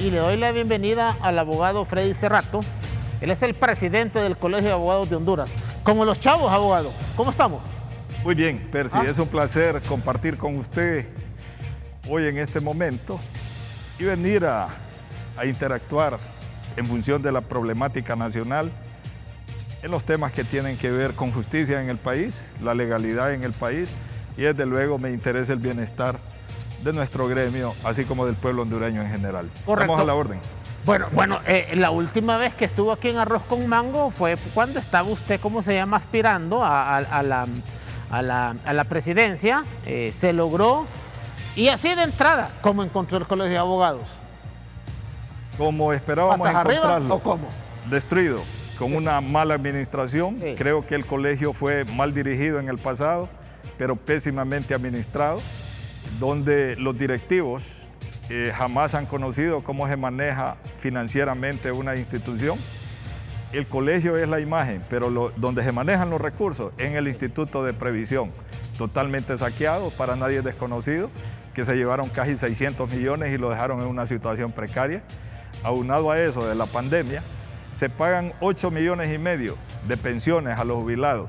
y le doy la bienvenida al abogado Freddy Cerrato. Él es el presidente del Colegio de Abogados de Honduras. Como los chavos, abogado. ¿Cómo estamos? Muy bien, Percy. Es un placer compartir con usted hoy en este momento y venir a interactuar en función de la problemática nacional en los temas que tienen que ver con justicia en el país, la legalidad en el país y desde luego me interesa el bienestar de nuestro gremio, así como del pueblo hondureño en general. Correcto. Vamos a la orden. Bueno, la última vez que estuvo aquí en Arroz con Mango fue cuando estaba usted, ¿cómo se llama?, aspirando a la presidencia. Se logró. Y así de entrada, ¿cómo encontró el Colegio de Abogados? Como esperábamos encontrarlo. ¿O cómo? Destruido, con una mala administración. Sí. Creo que el colegio fue mal dirigido en el pasado, pero pésimamente administrado, donde los directivos jamás han conocido cómo se maneja financieramente una institución. El colegio es la imagen, pero donde se manejan los recursos es en el Instituto de Previsión, totalmente saqueado, para nadie es desconocido, que se llevaron casi 600 millones y lo dejaron en una situación precaria. Aunado a eso de la pandemia, se pagan 8,5 millones de pensiones a los jubilados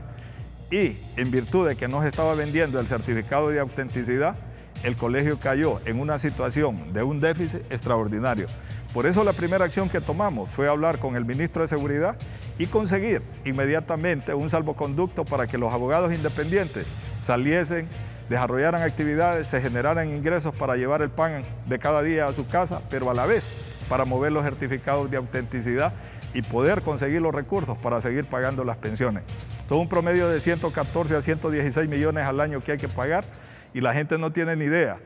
y en virtud de que no se estaba vendiendo el certificado de autenticidad, el colegio cayó en una situación de un déficit extraordinario. Por eso la primera acción que tomamos fue hablar con el ministro de Seguridad y conseguir inmediatamente un salvoconducto para que los abogados independientes saliesen, desarrollaran actividades, se generaran ingresos para llevar el pan de cada día a su casa, pero a la vez para mover los certificados de autenticidad y poder conseguir los recursos para seguir pagando las pensiones. Todo un promedio de 114 a 116 millones al año que hay que pagar y la gente no tiene ni idea.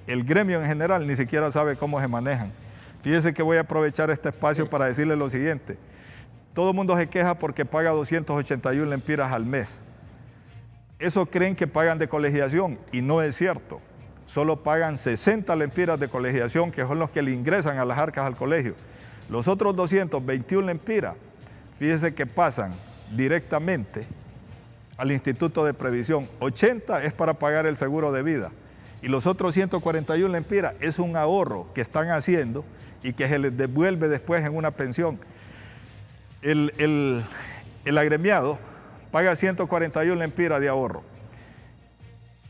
El gremio en general ni siquiera sabe cómo se manejan. Fíjese que voy a aprovechar este espacio para decirle lo siguiente. Todo el mundo se queja porque paga 281 lempiras al mes. Eso creen que pagan de colegiación y no es cierto. Solo pagan 60 lempiras de colegiación, que son los que le ingresan a las arcas al colegio. Los otros 221 lempiras, fíjese que pasan directamente al Instituto de Previsión. 80 es para pagar el seguro de vida y los otros 141 lempiras es un ahorro que están haciendo y que se les devuelve después en una pensión. El agremiado paga 141 lempiras de ahorro.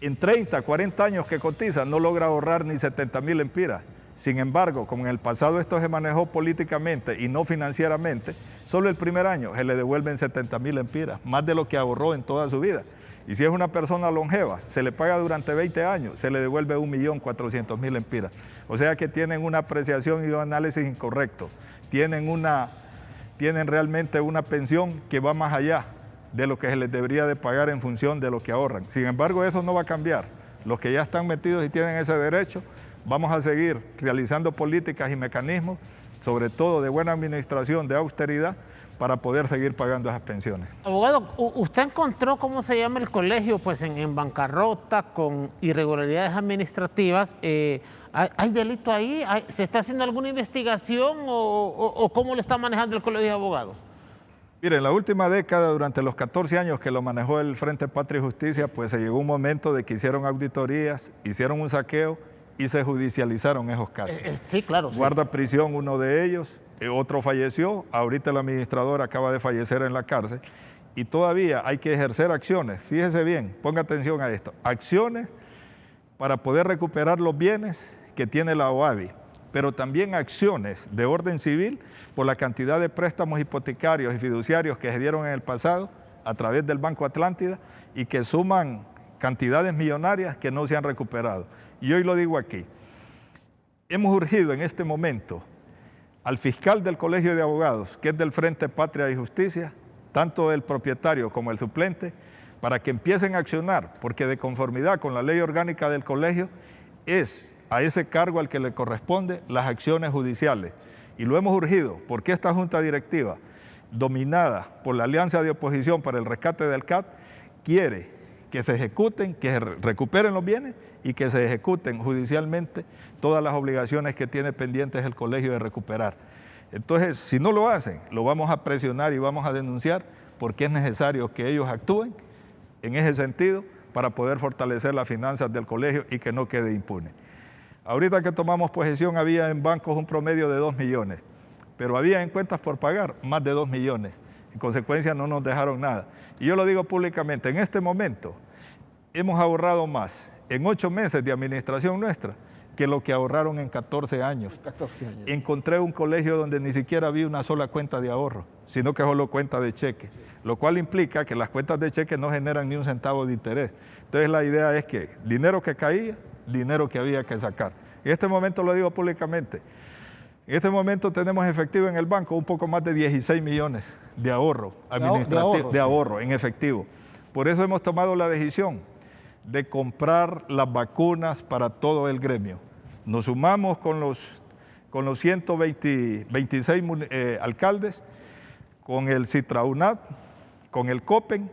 En 30, 40 años que cotiza no logra ahorrar ni 70,000 lempiras. Sin embargo, como en el pasado esto se manejó políticamente y no financieramente, solo el primer año se le devuelven 70,000 lempiras, más de lo que ahorró en toda su vida. Y si es una persona longeva, se le paga durante 20 años, se le devuelve 1,400,000 lempiras. O sea que tienen una apreciación y un análisis incorrecto. Tienen realmente una pensión que va más allá de lo que se les debería de pagar en función de lo que ahorran. Sin embargo, eso no va a cambiar. Los que ya están metidos y tienen ese derecho, vamos a seguir realizando políticas y mecanismos, sobre todo de buena administración, de austeridad, para poder seguir pagando esas pensiones. Abogado, ¿usted encontró cómo se llama el colegio? Pues en bancarrota, con irregularidades administrativas. ¿Hay delito ahí? ¿Se está haciendo alguna investigación o cómo lo está manejando el Colegio de Abogados? Mire, en la última década, durante los 14 años que lo manejó el Frente Patria y Justicia, pues se llegó un momento de que hicieron auditorías, hicieron un saqueo y se judicializaron esos casos. Sí, claro. Guarda prisión uno de ellos, otro falleció, ahorita el administrador acaba de fallecer en la cárcel y todavía hay que ejercer acciones. Fíjese bien, ponga atención a esto, acciones para poder recuperar los bienes que tiene la OAVI, pero también acciones de orden civil por la cantidad de préstamos hipotecarios y fiduciarios que se dieron en el pasado a través del Banco Atlántida y que suman cantidades millonarias que no se han recuperado. Y hoy lo digo aquí, hemos urgido en este momento al fiscal del Colegio de Abogados, que es del Frente Patria y Justicia, tanto el propietario como el suplente, para que empiecen a accionar, porque de conformidad con la ley orgánica del colegio, es a ese cargo al que le corresponde las acciones judiciales. Y lo hemos urgido porque esta junta directiva, dominada por la Alianza de Oposición para el Rescate del CAT, quiere que se ejecuten, que se recuperen los bienes y que se ejecuten judicialmente todas las obligaciones que tiene pendientes el colegio de recuperar. Entonces, si no lo hacen, lo vamos a presionar y vamos a denunciar porque es necesario que ellos actúen en ese sentido para poder fortalecer las finanzas del colegio y que no quede impune. Ahorita que tomamos posesión había en bancos un promedio de 2 millones, pero había en cuentas por pagar más de 2 millones. En consecuencia no nos dejaron nada. Y yo lo digo públicamente, en este momento hemos ahorrado más en 8 meses de administración nuestra que lo que ahorraron en 14 años. 14 años. Encontré un colegio donde ni siquiera había una sola cuenta de ahorro, sino que solo cuenta de cheque, lo cual implica que las cuentas de cheque no generan ni un centavo de interés. Entonces la idea es que dinero que caía, dinero que había que sacar. En este momento lo digo públicamente, en este momento tenemos efectivo en el banco un poco más de 16 millones de ahorro administrativo, de ahorro en efectivo. Por eso hemos tomado la decisión de comprar las vacunas para todo el gremio. Nos sumamos con los 126 alcaldes, con el Citraunat, con el COPEN,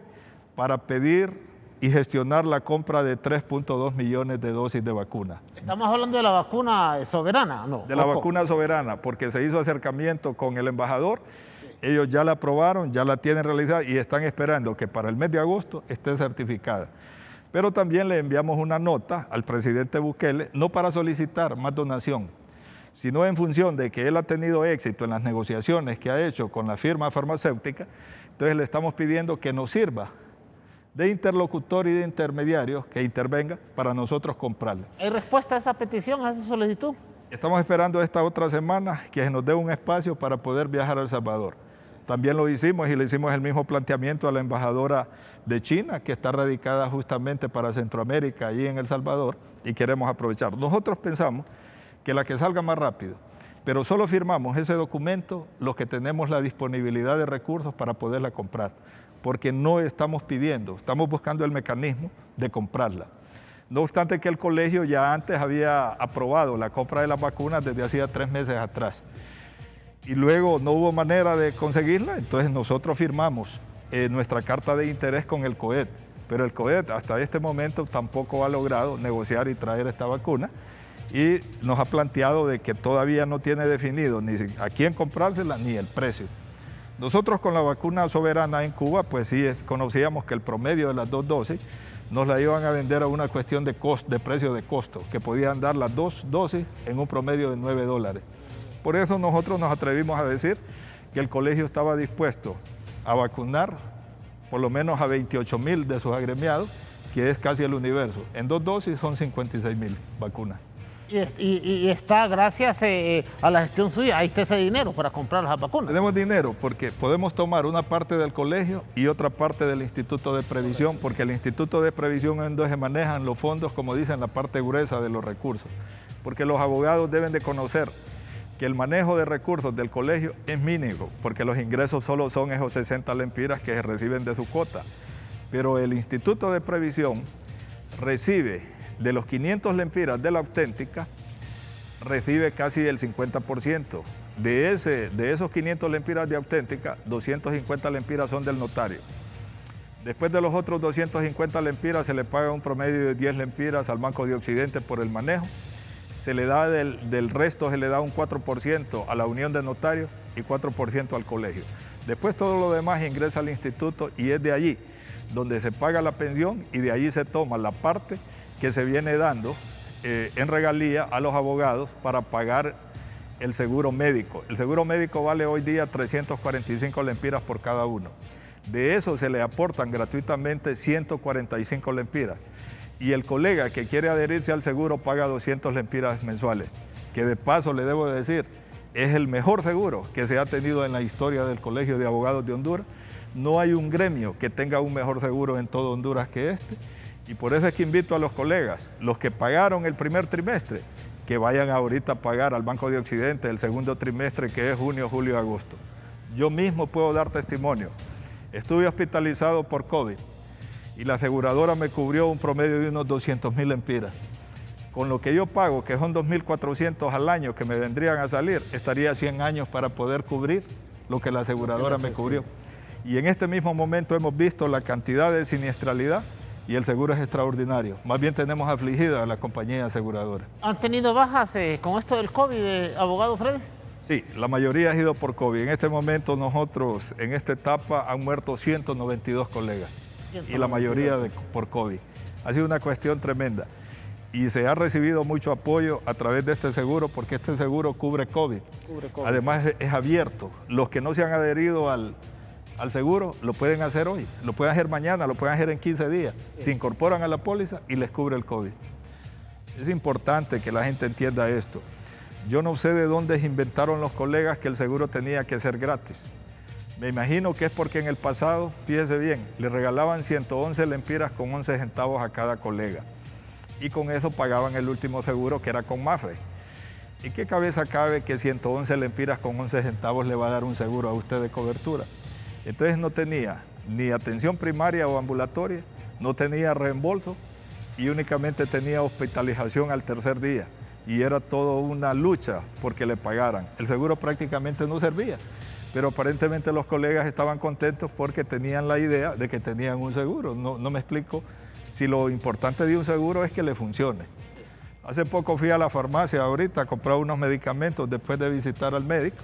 para pedir y gestionar la compra de 3.2 millones de dosis de vacuna. Estamos hablando de la vacuna soberana, ¿no? De la vacuna soberana, porque se hizo acercamiento con el embajador, ellos ya la aprobaron, ya la tienen realizada y están esperando que para el mes de agosto esté certificada. Pero también le enviamos una nota al presidente Bukele, no para solicitar más donación, sino en función de que él ha tenido éxito en las negociaciones que ha hecho con la firma farmacéutica. Entonces le estamos pidiendo que nos sirva de interlocutor y de intermediario que intervenga para nosotros comprarla. ¿Hay respuesta a esa petición, a esa solicitud? Estamos esperando esta otra semana que nos dé un espacio para poder viajar a El Salvador. También lo hicimos y le hicimos el mismo planteamiento a la embajadora de China, que está radicada justamente para Centroamérica, allí en El Salvador, y queremos aprovechar. Nosotros pensamos que la que salga más rápido, pero solo firmamos ese documento los que tenemos la disponibilidad de recursos para poderla comprar, porque no estamos pidiendo, estamos buscando el mecanismo de comprarla. No obstante que el colegio ya antes había aprobado la compra de las vacunas desde hacía 3 meses atrás. Y luego no hubo manera de conseguirla, entonces nosotros firmamos nuestra carta de interés con el COET, pero el COET hasta este momento tampoco ha logrado negociar y traer esta vacuna y nos ha planteado de que todavía no tiene definido ni a quién comprársela ni el precio. Nosotros con la vacuna soberana en Cuba, pues sí conocíamos que el promedio de las 2 dosis nos la iban a vender a una cuestión de precio de costo, que podían dar las 2 dosis en un promedio de $9. Por eso nosotros nos atrevimos a decir que el colegio estaba dispuesto a vacunar por lo menos a 28,000 de sus agremiados, que es casi el universo. En 2 dosis son 56,000 vacunas. Y está, gracias a la gestión suya, ahí está ese dinero para comprar las vacunas. Tenemos dinero porque podemos tomar una parte del colegio y otra parte del Instituto de Previsión, porque el Instituto de Previsión es donde se manejan los fondos, como dicen, la parte gruesa de los recursos. Porque los abogados deben de conocer que el manejo de recursos del colegio es mínimo, porque los ingresos solo son esos 60 lempiras que se reciben de su cuota. Pero el Instituto de Previsión recibe, de los 500 lempiras de la auténtica, recibe casi el 50%. De esos 500 lempiras de auténtica, 250 lempiras son del notario. Después de los otros 250 lempiras se le paga un promedio de 10 lempiras al Banco de Occidente por el manejo. Se le da del resto, se le da un 4% a la Unión de Notarios y 4% al colegio. Después todo lo demás ingresa al instituto y es de allí donde se paga la pensión y de allí se toma la parte que se viene dando en regalía a los abogados para pagar el seguro médico. El seguro médico vale hoy día 345 lempiras por cada uno. De eso se le aportan gratuitamente 145 lempiras. Y el colega que quiere adherirse al seguro paga 200 lempiras mensuales, que de paso le debo decir, es el mejor seguro que se ha tenido en la historia del Colegio de Abogados de Honduras. No hay un gremio que tenga un mejor seguro en todo Honduras que este. Y por eso es que invito a los colegas, los que pagaron el primer trimestre, que vayan ahorita a pagar al Banco de Occidente el segundo trimestre, que es junio, julio, agosto. Yo mismo puedo dar testimonio. Estuve hospitalizado por COVID y la aseguradora me cubrió un promedio de unos 200,000 lempiras. Con lo que yo pago, que son 2.400 al año que me vendrían a salir, estaría 100 años para poder cubrir lo que la aseguradora me cubrió. Y en este mismo momento hemos visto la cantidad de siniestralidad y el seguro es extraordinario. Más bien tenemos afligida a la compañía aseguradora. ¿Han tenido bajas con esto del COVID, abogado Freddy? Sí, la mayoría ha sido por COVID. En este momento nosotros, en esta etapa, han muerto 192 colegas. Y la mayoría por COVID. Ha sido una cuestión tremenda. y se ha recibido mucho apoyo a través de este seguro, porque este seguro cubre COVID. Además es abierto. Los que no se han adherido al seguro lo pueden hacer hoy, lo pueden hacer mañana, lo pueden hacer en 15 días. Se incorporan a la póliza y les cubre el COVID. Es importante que la gente entienda esto. Yo no sé de dónde inventaron los colegas que el seguro tenía que ser gratis. Me imagino que es porque en el pasado, fíjese bien, le regalaban 111 lempiras con 11 centavos a cada colega. Y con eso pagaban el último seguro, que era con Mafre. ¿Y qué cabeza cabe que 111 lempiras con 11 centavos le va a dar un seguro a usted de cobertura? Entonces no tenía ni atención primaria o ambulatoria, no tenía reembolso y únicamente tenía hospitalización al tercer día. Y era todo una lucha porque le pagaran. El seguro prácticamente no servía, pero aparentemente los colegas estaban contentos porque tenían la idea de que tenían un seguro. No me explico si lo importante de un seguro es que le funcione. Hace poco fui a la farmacia ahorita a comprar unos medicamentos después de visitar al médico.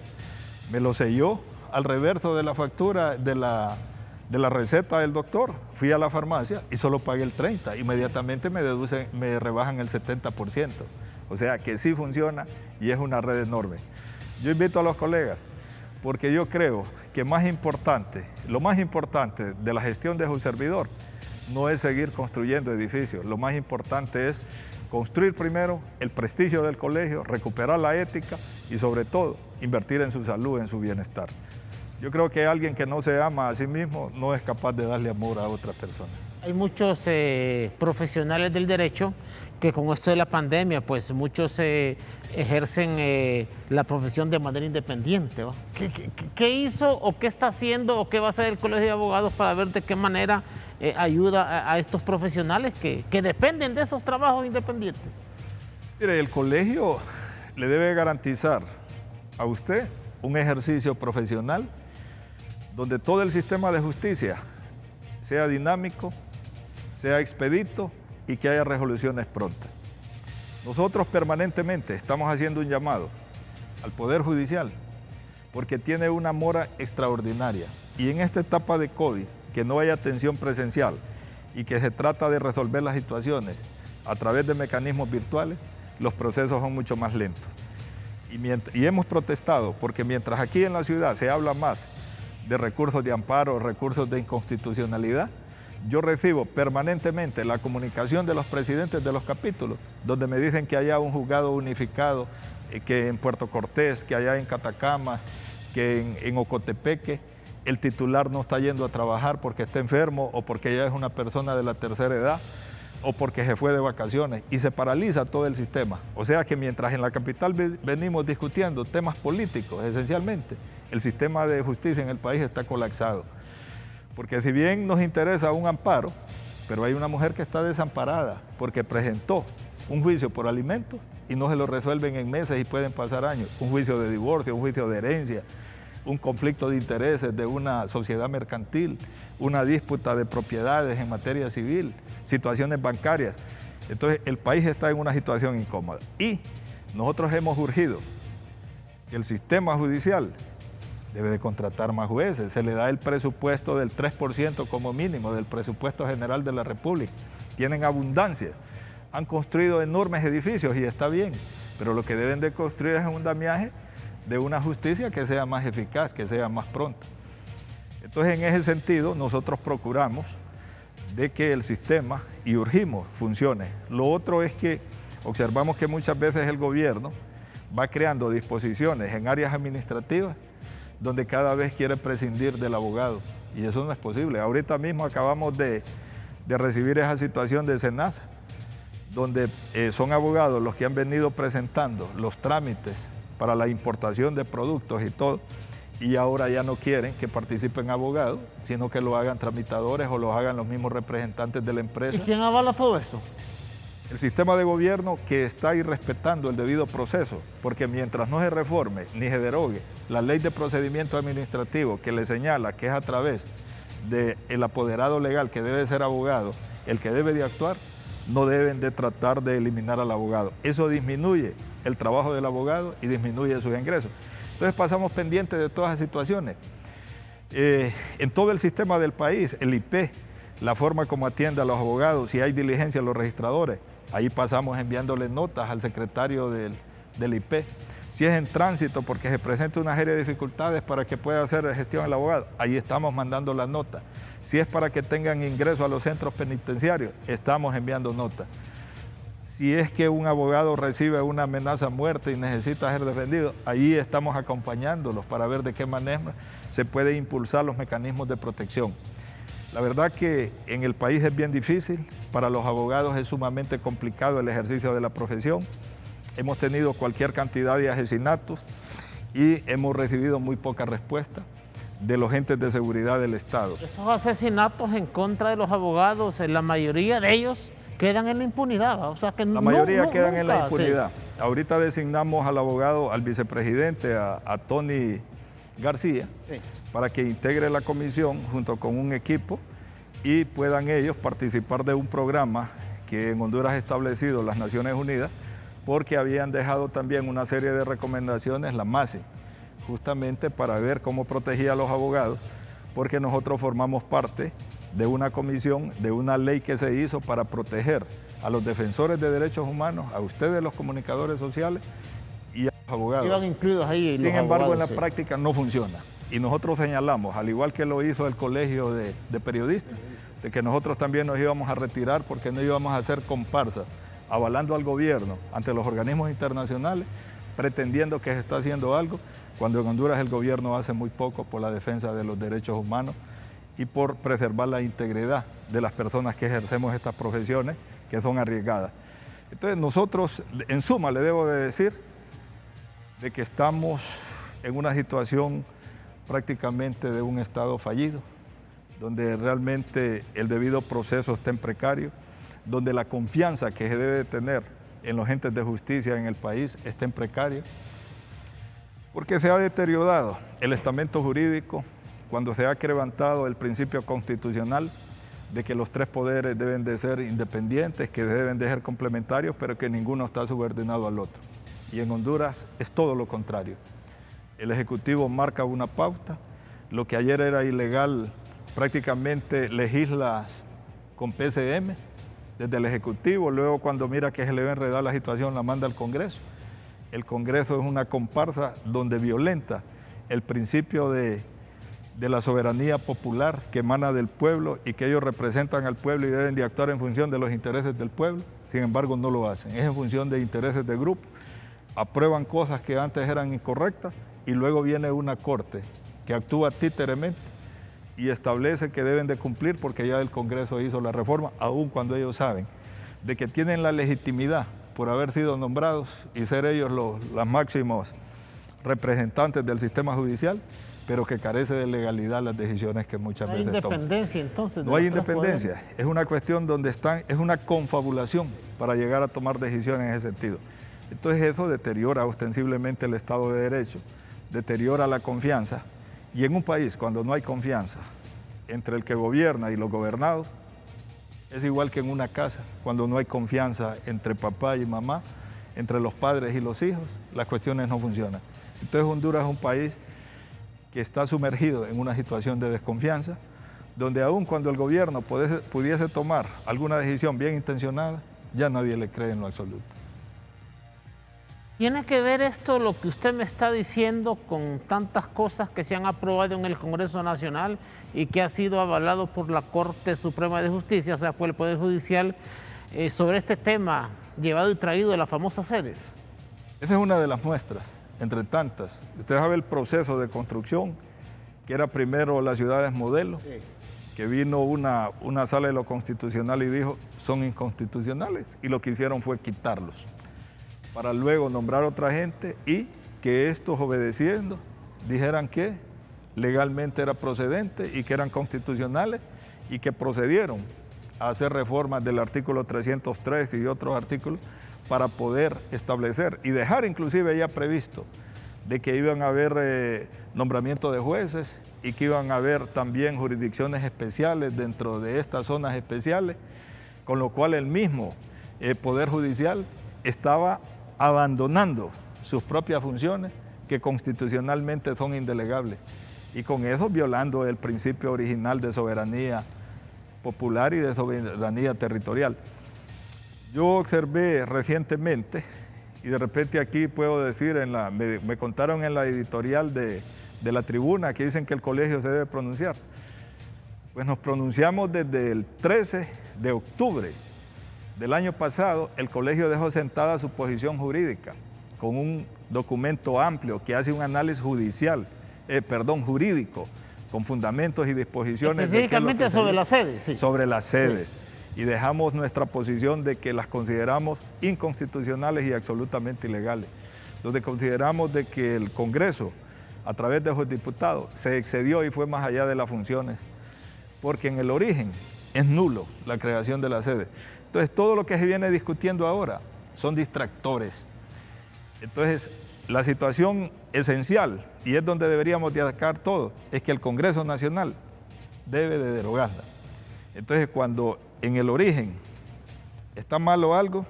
Me lo selló al reverso de la factura de la receta del doctor. Fui a la farmacia y solo pagué el 30%. Inmediatamente me rebajan el 70%. O sea que sí funciona y es una red enorme. Yo invito a los colegas, porque yo creo que lo más importante de la gestión de su servidor no es seguir construyendo edificios. Lo más importante es construir primero el prestigio del colegio, recuperar la ética y sobre todo invertir en su salud, en su bienestar. Yo creo que alguien que no se ama a sí mismo no es capaz de darle amor a otras personas. Hay muchos profesionales del derecho que con esto de la pandemia, pues muchos ejercen la profesión de manera independiente, ¿va? ¿Qué hizo o qué está haciendo o qué va a hacer el Colegio de Abogados para ver de qué manera ayuda a estos profesionales que dependen de esos trabajos independientes? Mire, el colegio le debe garantizar a usted un ejercicio profesional donde todo el sistema de justicia sea dinámico, sea expedito y que haya resoluciones prontas. Nosotros permanentemente estamos haciendo un llamado al Poder Judicial porque tiene una mora extraordinaria y en esta etapa de COVID, que no hay atención presencial y que se trata de resolver las situaciones a través de mecanismos virtuales, los procesos son mucho más lentos. Y hemos protestado porque mientras aquí en la ciudad se habla más de recursos de amparo, recursos de inconstitucionalidad, yo recibo permanentemente la comunicación de los presidentes de los capítulos, donde me dicen que haya un juzgado unificado, que en Puerto Cortés, que allá en Catacamas, que en Ocotepeque, el titular no está yendo a trabajar porque está enfermo o porque ya es una persona de la tercera edad o porque se fue de vacaciones y se paraliza todo el sistema. O sea que mientras en la capital venimos discutiendo temas políticos esencialmente, el sistema de justicia en el país está colapsado. Porque si bien nos interesa un amparo, pero hay una mujer que está desamparada porque presentó un juicio por alimentos y no se lo resuelven en meses y pueden pasar años. Un juicio de divorcio, un juicio de herencia, un conflicto de intereses de una sociedad mercantil, una disputa de propiedades en materia civil, situaciones bancarias. Entonces el país está en una situación incómoda y nosotros hemos urgido que el sistema judicial debe de contratar más jueces, se le da el presupuesto del 3% como mínimo del presupuesto general de la República. Tienen abundancia, han construido enormes edificios y está bien, pero lo que deben de construir es un andamiaje de una justicia que sea más eficaz, que sea más pronta. Entonces, en ese sentido, nosotros procuramos de que el sistema, y urgimos, funcione. Lo otro es que observamos que muchas veces el gobierno va creando disposiciones en áreas administrativas donde cada vez quiere prescindir del abogado, y eso no es posible. Ahorita mismo acabamos de recibir esa situación de SENASA, donde son abogados los que han venido presentando los trámites para la importación de productos y todo, y ahora ya no quieren que participen abogados, sino que lo hagan tramitadores o lo hagan los mismos representantes de la empresa. ¿Y quién avala todo eso? El sistema de gobierno que está irrespetando el debido proceso, porque mientras no se reforme ni se derogue la ley de procedimiento administrativo que le señala que es a través del apoderado legal que debe ser abogado el que debe de actuar, no deben de tratar de eliminar al abogado. Eso disminuye el trabajo del abogado y disminuye sus ingresos. Entonces pasamos pendientes de todas las situaciones. En todo el sistema del país, el IP, la forma como atiende a los abogados, si hay diligencia a los registradores, ahí pasamos enviándole notas al secretario del IP. Si es en tránsito porque se presenta una serie de dificultades para que pueda hacer gestión el abogado, ahí estamos mandando la nota. Si es para que tengan ingreso a los centros penitenciarios, estamos enviando nota. Si es que un abogado recibe una amenaza a muerte y necesita ser defendido, ahí estamos acompañándolos para ver de qué manera se puede impulsar los mecanismos de protección. La verdad que en el país es bien difícil, para los abogados es sumamente complicado el ejercicio de la profesión. Hemos tenido cualquier cantidad de asesinatos y hemos recibido muy poca respuesta de los entes de seguridad del Estado. Esos asesinatos en contra de los abogados, la mayoría de ellos quedan en la impunidad, o sea que la mayoría quedan nunca, en la impunidad. Sí. Ahorita designamos al abogado, al vicepresidente, a Tony García, sí, para que integre la comisión junto con un equipo y puedan ellos participar de un programa que en Honduras ha establecido las Naciones Unidas, porque habían dejado también una serie de recomendaciones, la MASI, justamente para ver cómo protegía a los abogados, porque nosotros formamos parte de una comisión, de una ley que se hizo para proteger a los defensores de derechos humanos, a ustedes los comunicadores sociales y a los abogados. Iban incluidos ahí. Sin embargo, en la práctica no funciona. Y nosotros señalamos, al igual que lo hizo el Colegio de Periodistas, de que nosotros también nos íbamos a retirar porque no íbamos a hacer comparsa, avalando al gobierno ante los organismos internacionales, pretendiendo que se está haciendo algo, cuando en Honduras el gobierno hace muy poco por la defensa de los derechos humanos y por preservar la integridad de las personas que ejercemos estas profesiones que son arriesgadas. Entonces nosotros, en suma, le debo de decir de que estamos en una situación prácticamente de un Estado fallido, donde realmente el debido proceso está en precario, donde la confianza que se debe tener en los entes de justicia en el país está en precario, porque se ha deteriorado el estamento jurídico cuando se ha quebrantado el principio constitucional de que los tres poderes deben de ser independientes, que deben de ser complementarios, pero que ninguno está subordinado al otro. Y en Honduras es todo lo contrario. El Ejecutivo marca una pauta, lo que ayer era ilegal prácticamente legisla con PCM desde el Ejecutivo, luego cuando mira que se le va a enredar la situación la manda al Congreso. El Congreso es una comparsa donde violenta el principio de la soberanía popular que emana del pueblo y que ellos representan al pueblo y deben de actuar en función de los intereses del pueblo. Sin embargo, no lo hacen, es en función de intereses de grupo. Aprueban cosas que antes eran incorrectas y luego viene una corte que actúa títeramente y establece que deben de cumplir porque ya el Congreso hizo la reforma, aun cuando ellos saben de que tienen la legitimidad por haber sido nombrados y ser ellos los máximos representantes del sistema judicial, pero que carece de legalidad las decisiones que muchas veces toman. No hay independencia entonces. No hay independencia, es una cuestión donde es una confabulación para llegar a tomar decisiones en ese sentido. Entonces eso deteriora ostensiblemente el Estado de Derecho, deteriora la confianza, y en un país cuando no hay confianza entre el que gobierna y los gobernados, es igual que en una casa, cuando no hay confianza entre papá y mamá, entre los padres y los hijos, las cuestiones no funcionan. Entonces Honduras es un país que está sumergido en una situación de desconfianza, donde aun cuando el gobierno pudiese tomar alguna decisión bien intencionada, ya nadie le cree en lo absoluto. ¿Tiene que ver esto, lo que usted me está diciendo, con tantas cosas que se han aprobado en el Congreso Nacional y que ha sido avalado por la Corte Suprema de Justicia, o sea, por el Poder Judicial, sobre este tema llevado y traído de las famosas sedes? Esa es una de las muestras, entre tantas. Usted sabe el proceso de construcción, que era primero las ciudades modelo, sí, que vino una sala de lo constitucional y dijo, son inconstitucionales, y lo que hicieron fue quitarlos, para luego nombrar otra gente y que estos, obedeciendo, dijeran que legalmente era procedente y que eran constitucionales y que procedieron a hacer reformas del artículo 303 y otros artículos para poder establecer y dejar inclusive ya previsto de que iban a haber nombramiento de jueces y que iban a haber también jurisdicciones especiales dentro de estas zonas especiales, con lo cual el mismo Poder Judicial estaba abandonando sus propias funciones que constitucionalmente son indelegables y con eso violando el principio original de soberanía popular y de soberanía territorial. Yo observé recientemente, y de repente aquí puedo decir, me contaron en la editorial de la Tribuna que dicen que el colegio se debe pronunciar. Pues nos pronunciamos desde el 13 de octubre del año pasado. El colegio dejó sentada su posición jurídica con un documento amplio que hace un análisis jurídico, con fundamentos y disposiciones. Específicamente sobre las sedes. Sí. Sobre las sedes. Sí. Y dejamos nuestra posición de que las consideramos inconstitucionales y absolutamente ilegales. Donde consideramos de que el Congreso, a través de los diputados, se excedió y fue más allá de las funciones, porque en el origen es nulo la creación de la sede. Entonces, todo lo que se viene discutiendo ahora son distractores. Entonces, la situación esencial, y es donde deberíamos de atacar todo, es que el Congreso Nacional debe de derogarla. Entonces, cuando en el origen está malo algo,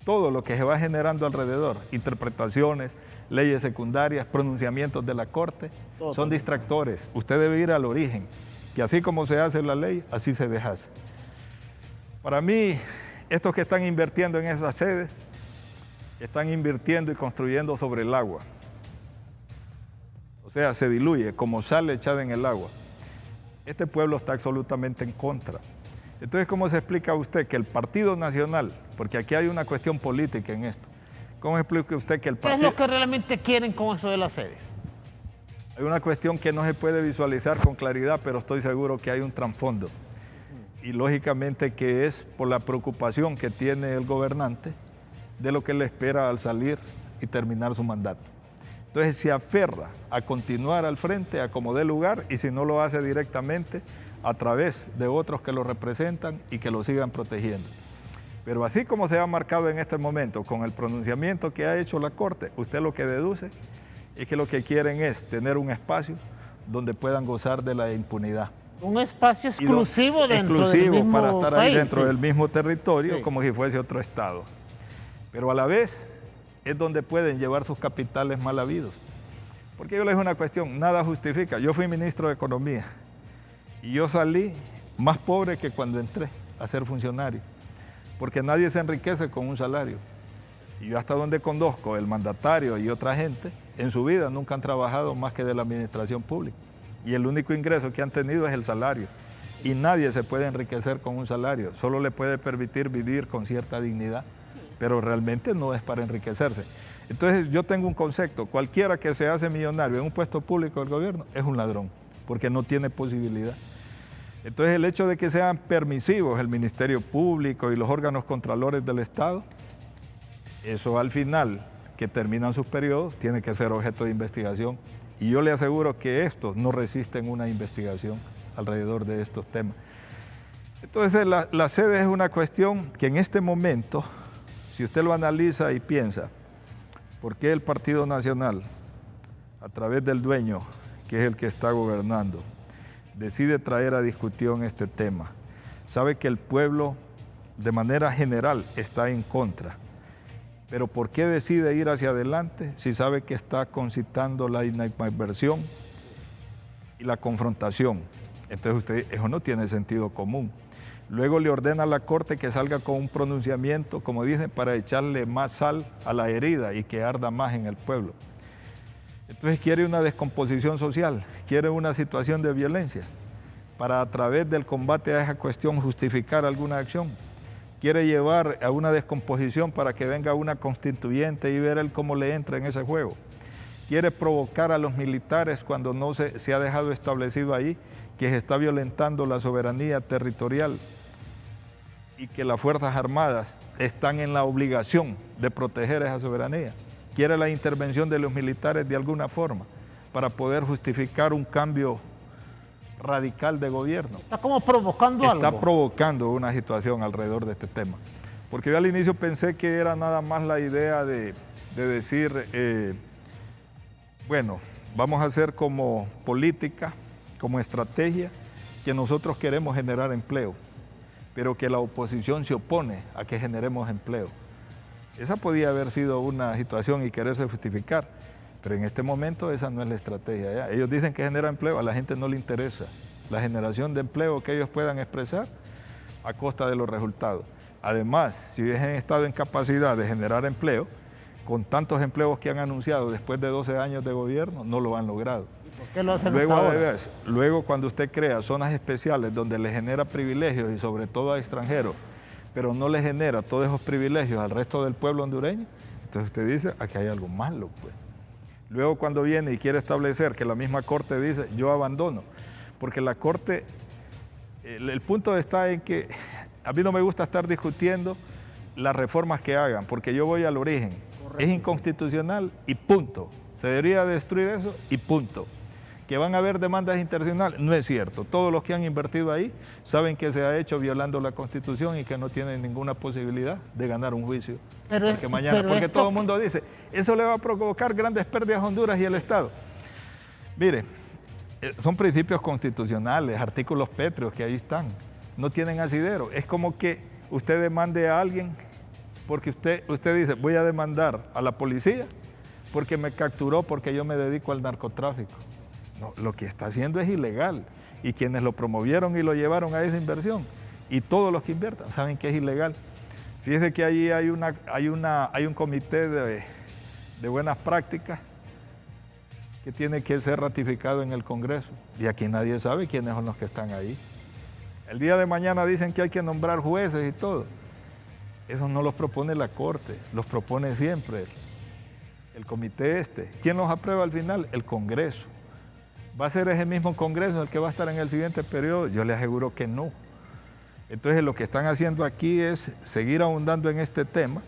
todo lo que se va generando alrededor, interpretaciones, leyes secundarias, pronunciamientos de la Corte, son distractores. Usted debe ir al origen, que así como se hace la ley, así se deshace. Para mí, estos que están invirtiendo en esas sedes, están invirtiendo y construyendo sobre el agua. O sea, se diluye como sal echada en el agua. Este pueblo está absolutamente en contra. Entonces, ¿cómo se explica a usted que el Partido Nacional, porque aquí hay una cuestión política en esto, ¿cómo explica usted que el partido... ¿Qué es lo que realmente quieren con eso de las sedes? Hay una cuestión que no se puede visualizar con claridad, pero estoy seguro que hay un trasfondo. Y lógicamente que es por la preocupación que tiene el gobernante de lo que le espera al salir y terminar su mandato. Entonces se aferra a continuar al frente, a como dé lugar, y si no lo hace directamente, a través de otros que lo representan y que lo sigan protegiendo. Pero así como se ha marcado en este momento, con el pronunciamiento que ha hecho la Corte, usted lo que deduce es que lo que quieren es tener un espacio donde puedan gozar de la impunidad. Un espacio exclusivo dentro del mismo para estar país, ahí dentro sí, del mismo territorio, sí, como si fuese otro estado. Pero a la vez es donde pueden llevar sus capitales mal habidos. Porque yo les digo una cuestión, nada justifica. Yo fui ministro de Economía y yo salí más pobre que cuando entré a ser funcionario, porque nadie se enriquece con un salario. Y yo hasta donde conozco, el mandatario y otra gente, en su vida nunca han trabajado más que de la administración pública. Y el único ingreso que han tenido es el salario. Y nadie se puede enriquecer con un salario, solo le puede permitir vivir con cierta dignidad, pero realmente no es para enriquecerse. Entonces yo tengo un concepto, cualquiera que se hace millonario en un puesto público del gobierno es un ladrón, porque no tiene posibilidad. Entonces el hecho de que sean permisivos el Ministerio Público y los órganos contralores del Estado, eso al final, que terminan sus periodos, tiene que ser objeto de investigación. Y yo le aseguro que estos no resisten una investigación alrededor de estos temas. Entonces la sede es una cuestión que en este momento, si usted lo analiza y piensa, ¿por qué el Partido Nacional, a través del dueño, que es el que está gobernando, decide traer a discusión este tema? Sabe que el pueblo, de manera general, está en contra. Pero ¿por qué decide ir hacia adelante si sabe que está concitando la inadversión y la confrontación? Entonces usted, eso no tiene sentido común. Luego le ordena a la Corte que salga con un pronunciamiento, como dicen, para echarle más sal a la herida y que arda más en el pueblo. Entonces quiere una descomposición social, quiere una situación de violencia, para a través del combate a esa cuestión justificar alguna acción. Quiere llevar a una descomposición para que venga una constituyente y ver él cómo le entra en ese juego. Quiere provocar a los militares cuando no se ha dejado establecido ahí que se está violentando la soberanía territorial y que las Fuerzas Armadas están en la obligación de proteger esa soberanía. Quiere la intervención de los militares de alguna forma para poder justificar un cambio radical de gobierno. Está como provocando algo. Está provocando una situación alrededor de este tema. Porque yo al inicio pensé que era nada más la idea de decir, bueno, vamos a hacer como política, como estrategia, que nosotros queremos generar empleo, pero que la oposición se opone a que generemos empleo. Esa podía haber sido una situación y quererse justificar, pero en este momento esa no es la estrategia. ¿Ya? Ellos dicen que genera empleo, a la gente no le interesa la generación de empleo que ellos puedan expresar a costa de los resultados. Además, si hubiesen estado en capacidad de generar empleo, con tantos empleos que han anunciado después de 12 años de gobierno, no lo han logrado. ¿Por qué lo hacen hasta ahora? Luego, cuando usted crea zonas especiales donde le genera privilegios y sobre todo a extranjeros, pero no le genera todos esos privilegios al resto del pueblo hondureño, entonces usted dice, aquí hay algo malo, pues. Luego cuando viene y quiere establecer que la misma Corte dice, yo abandono, porque la Corte, el punto está en que a mí no me gusta estar discutiendo las reformas que hagan, porque yo voy al origen. Correcto. Es inconstitucional y punto. Se debería destruir eso y punto. Que van a haber demandas internacionales, no es cierto. Todos los que han invertido ahí saben que se ha hecho violando la Constitución y que no tienen ninguna posibilidad de ganar un juicio. Porque todo el mundo dice, eso le va a provocar grandes pérdidas a Honduras y el Estado. Mire, son principios constitucionales, artículos pétreos que ahí están. No tienen asidero. Es como que usted demande a alguien porque usted dice, voy a demandar a la policía porque me capturó porque yo me dedico al narcotráfico. No, lo que está haciendo es ilegal y quienes lo promovieron y lo llevaron a esa inversión y todos los que inviertan saben que es ilegal. Fíjese que allí hay un comité de buenas prácticas que tiene que ser ratificado en el Congreso y aquí nadie sabe quiénes son los que están ahí. El día de mañana dicen que hay que nombrar jueces y todo. Eso no los propone la Corte, los propone siempre el comité este. ¿Quién los aprueba al final? El Congreso. ¿Va a ser ese mismo Congreso el que va a estar en el siguiente periodo? Yo le aseguro que no. Entonces lo que están haciendo aquí es seguir ahondando en este tema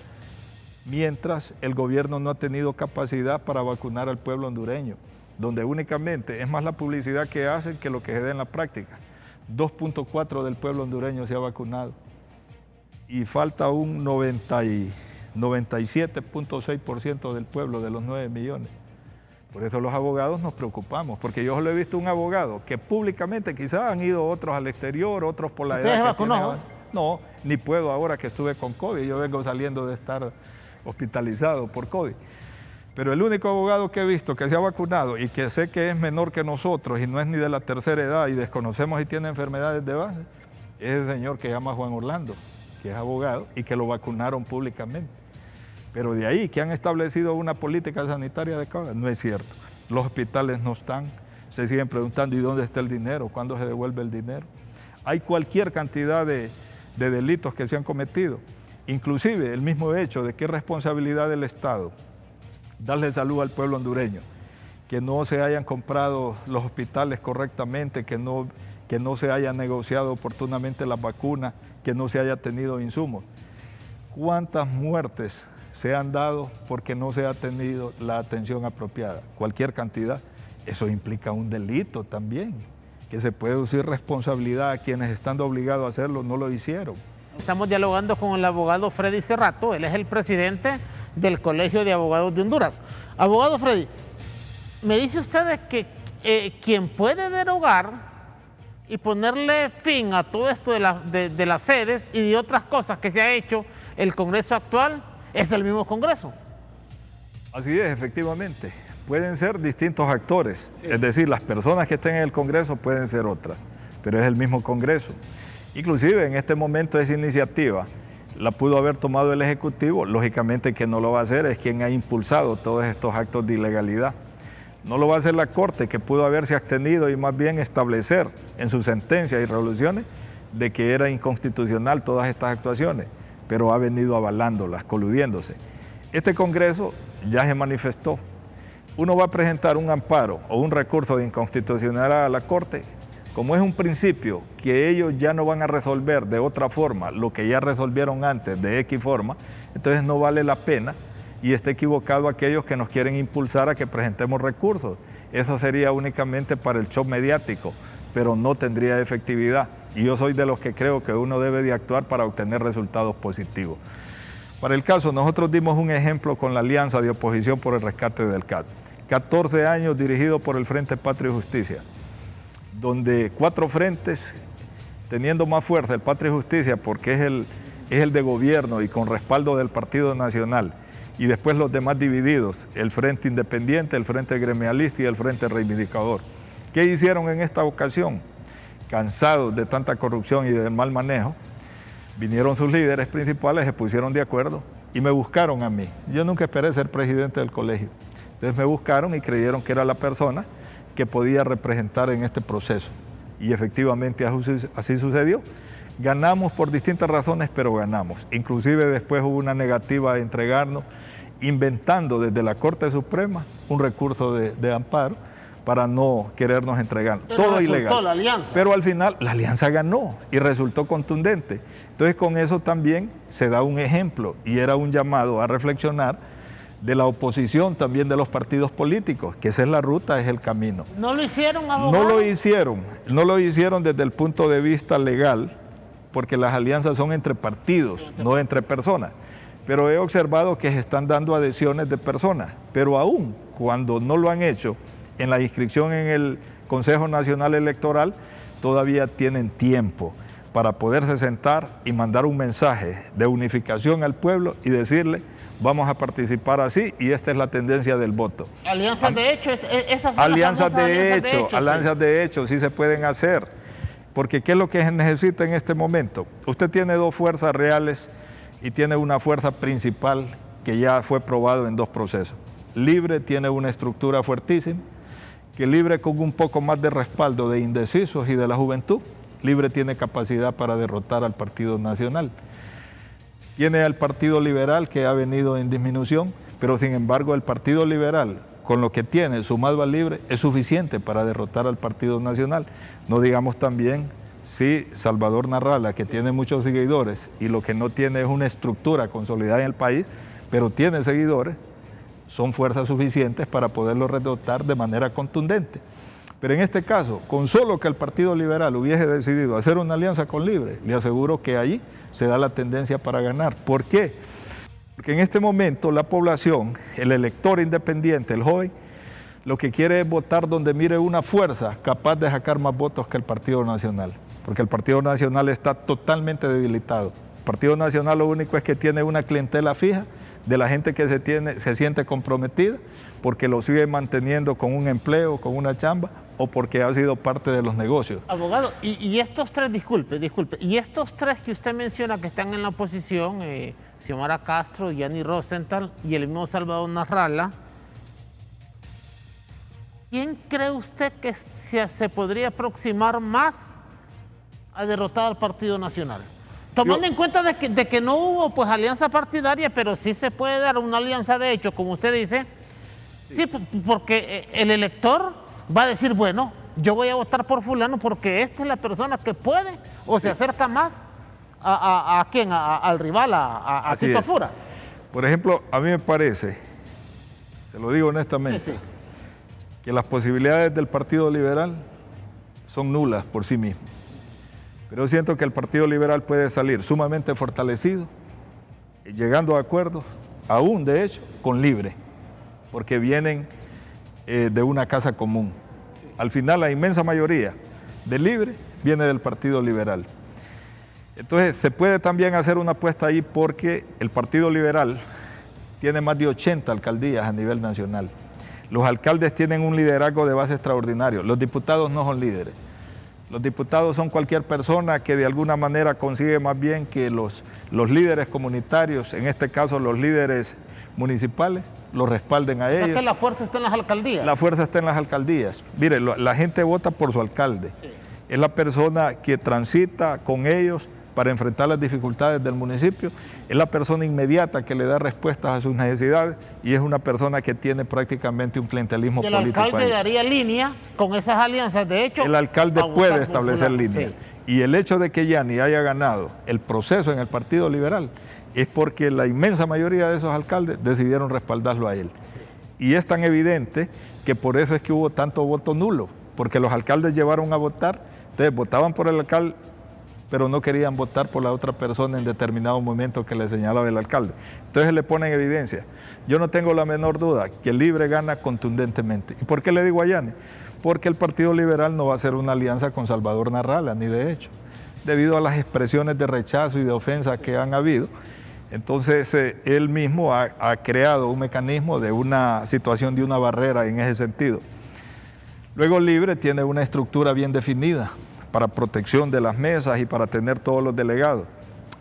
mientras el gobierno no ha tenido capacidad para vacunar al pueblo hondureño, donde únicamente es más la publicidad que hacen que lo que se da en la práctica. 2.4 del pueblo hondureño se ha vacunado y falta un 97.6% del pueblo de los 9 millones. Por eso los abogados nos preocupamos, porque yo solo he visto un abogado que públicamente quizás han ido otros al exterior, otros por la edad. ¿Usted se vacunó? No, ni puedo ahora que estuve con COVID, yo vengo saliendo de estar hospitalizado por COVID. Pero el único abogado que he visto que se ha vacunado y que sé que es menor que nosotros y no es ni de la tercera edad y desconocemos si tiene enfermedades de base, es el señor que se llama Juan Orlando, que es abogado y que lo vacunaron públicamente. Pero de ahí que han establecido una política sanitaria adecuada, no es cierto. Los hospitales no están, se siguen preguntando ¿y dónde está el dinero? ¿Cuándo se devuelve el dinero? Hay cualquier cantidad de delitos que se han cometido, inclusive el mismo hecho de que es responsabilidad del Estado darle salud al pueblo hondureño, que no se hayan comprado los hospitales correctamente, que no se haya negociado oportunamente las vacunas, que no se haya tenido insumos. ¿Cuántas muertes se han dado porque no se ha tenido la atención apropiada? Cualquier cantidad. Eso implica un delito también, que se puede deducir responsabilidad a quienes estando obligados a hacerlo no lo hicieron. Estamos dialogando con el abogado Freddy Cerrato, él es el presidente del Colegio de Abogados de Honduras. Abogado Freddy, me dice usted que quien puede derogar y ponerle fin a todo esto de las sedes y de otras cosas que se ha hecho el Congreso actual es el mismo Congreso. Así es, efectivamente. Pueden ser distintos actores, sí. Es decir, las personas que estén en el Congreso pueden ser otras, pero es el mismo Congreso. Inclusive en este momento esa iniciativa la pudo haber tomado el Ejecutivo, lógicamente que no lo va a hacer, es quien ha impulsado todos estos actos de ilegalidad. No lo va a hacer la Corte, que pudo haberse abstenido y más bien establecer en sus sentencias y resoluciones de que era inconstitucional todas estas actuaciones, pero ha venido avalándolas, coludiéndose. Este Congreso ya se manifestó. Uno va a presentar un amparo o un recurso de inconstitucionalidad a la Corte, como es un principio que ellos ya no van a resolver de otra forma lo que ya resolvieron antes de X forma, entonces no vale la pena y está equivocado aquellos que nos quieren impulsar a que presentemos recursos. Eso sería únicamente para el show mediático, pero no tendría efectividad. Y yo soy de los que creo que uno debe de actuar para obtener resultados positivos. Para el caso, nosotros dimos un ejemplo con la Alianza de Oposición por el Rescate del CAD. 14 años dirigido por el Frente Patria y Justicia, donde 4 frentes, teniendo más fuerza el Patria y Justicia porque es el de gobierno y con respaldo del Partido Nacional, y después los demás divididos, el Frente Independiente, el Frente Gremialista y el Frente Reivindicador. ¿Qué hicieron en esta ocasión? Cansados de tanta corrupción y del mal manejo, Vinieron sus líderes principales, se pusieron de acuerdo y me buscaron a mí. Yo nunca esperé ser presidente del colegio. Entonces me buscaron y creyeron que era la persona que podía representar en este proceso. Y efectivamente así sucedió. Ganamos por distintas razones, pero ganamos. Inclusive después hubo una negativa de entregarnos, inventando desde la Corte Suprema un recurso de amparo para no querernos entregar. Pero todo resultó ilegal. La alianza. Pero al final la alianza ganó y resultó contundente. Entonces con eso también se da un ejemplo y era un llamado a reflexionar de la oposición, también de los partidos políticos, que esa es la ruta, es el camino. ¿No lo hicieron, abogado? No lo hicieron desde el punto de vista legal, porque las alianzas son entre partidos, no entre personas. Pero he observado que se están dando adhesiones de personas, pero aún cuando no lo han hecho en la inscripción en el Consejo Nacional Electoral, todavía tienen tiempo para poderse sentar y mandar un mensaje de unificación al pueblo y decirle, vamos a participar así y esta es la tendencia del voto. Alianzas de hecho, esas son alianzas alianzas de hecho sí se pueden hacer, porque ¿qué es lo que se necesita en este momento? Usted tiene dos fuerzas reales y tiene una fuerza principal que ya fue probado en dos procesos. Libre tiene una estructura fuertísima, que Libre con un poco más de respaldo de indecisos y de la juventud, Libre tiene capacidad para derrotar al Partido Nacional. Tiene al Partido Liberal que ha venido en disminución, pero sin embargo el Partido Liberal, con lo que tiene sumado al Libre, es suficiente para derrotar al Partido Nacional. No digamos también si Salvador Narrala, que tiene muchos seguidores y lo que no tiene es una estructura consolidada en el país, pero tiene seguidores, son fuerzas suficientes para poderlo derrotar de manera contundente. Pero en este caso, con solo que el Partido Liberal hubiese decidido hacer una alianza con Libre, le aseguro que allí se da la tendencia para ganar. ¿Por qué? Porque en este momento la población, el elector independiente, el joven, lo que quiere es votar donde mire una fuerza capaz de sacar más votos que el Partido Nacional. Porque el Partido Nacional está totalmente debilitado. El Partido Nacional lo único es que tiene una clientela fija de la gente que se siente comprometida porque lo sigue manteniendo con un empleo, con una chamba o porque ha sido parte de los negocios. Abogado, y estos tres, disculpe, y estos tres que usted menciona que están en la oposición, Xiomara Castro, Yanni Rosenthal y el mismo Salvador Narrala, ¿quién cree usted que se podría aproximar más a derrotar al Partido Nacional? Tomando en cuenta de que no hubo pues alianza partidaria, pero sí se puede dar una alianza de hecho, como usted dice, sí, porque el elector va a decir, bueno, yo voy a votar por fulano porque esta es la persona que puede o se acerca más a quién, al rival, a Tito Fura. Por ejemplo, a mí me parece, se lo digo honestamente, que las posibilidades del Partido Liberal son nulas por sí mismo. Pero siento que el Partido Liberal puede salir sumamente fortalecido, llegando a acuerdos, aún de hecho, con Libre, porque vienen de una casa común. Al final la inmensa mayoría de Libre viene del Partido Liberal. Entonces se puede también hacer una apuesta ahí porque el Partido Liberal tiene más de 80 alcaldías a nivel nacional. Los alcaldes tienen un liderazgo de base extraordinario, los diputados no son líderes. Los diputados son cualquier persona que de alguna manera consigue más bien que los líderes comunitarios, en este caso los líderes municipales, los respalden a ellos. O sea que la fuerza está en las alcaldías. La fuerza está en las alcaldías. Mire, la gente vota por su alcalde. Sí. Es la persona que transita con ellos para enfrentar las dificultades del municipio. Es la persona inmediata que le da respuestas a sus necesidades y es una persona que tiene prácticamente un clientelismo político. El alcalde daría línea con esas alianzas, de hecho. El alcalde puede establecer línea. Sí. Y el hecho de que Yanni haya ganado el proceso en el Partido Liberal es porque la inmensa mayoría de esos alcaldes decidieron respaldarlo a él. Y es tan evidente que por eso es que hubo tanto voto nulo, porque los alcaldes llevaron a votar, entonces votaban por el alcalde, pero no querían votar por la otra persona en determinado momento que le señalaba el alcalde. Entonces le ponen evidencia. Yo no tengo la menor duda que el Libre gana contundentemente. ¿Y por qué le digo a Yanni? Porque el Partido Liberal no va a hacer una alianza con Salvador Narrala, ni de hecho, debido a las expresiones de rechazo y de ofensa que han habido. Entonces él mismo ha creado un mecanismo de una situación de una barrera en ese sentido. Luego Libre tiene una estructura bien definida para protección de las mesas y para tener todos los delegados.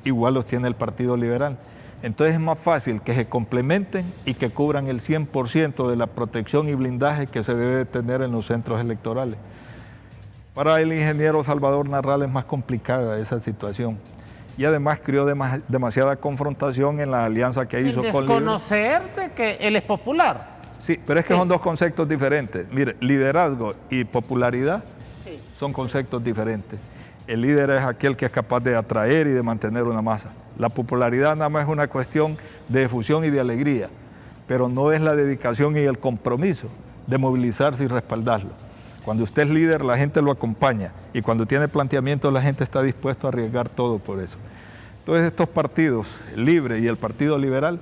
igual los tiene el Partido Liberal. Entonces es más fácil que se complementen y que cubran el 100% de la protección y blindaje que se debe tener en los centros electorales. Para el ingeniero Salvador Narral es más complicada esa situación. Y además creó demasiada confrontación en la alianza que hizo con Libre. Desconocerte que él es popular. Sí, pero es que son dos conceptos diferentes. Mire, liderazgo y popularidad son conceptos diferentes. El líder es aquel que es capaz de atraer y de mantener una masa. La popularidad nada más es una cuestión de efusión y de alegría, pero no es la dedicación y el compromiso de movilizarse y respaldarlo. Cuando usted es líder, la gente lo acompaña, y cuando tiene planteamientos, la gente está dispuesta a arriesgar todo por eso. Entonces estos partidos, Libre y el Partido Liberal,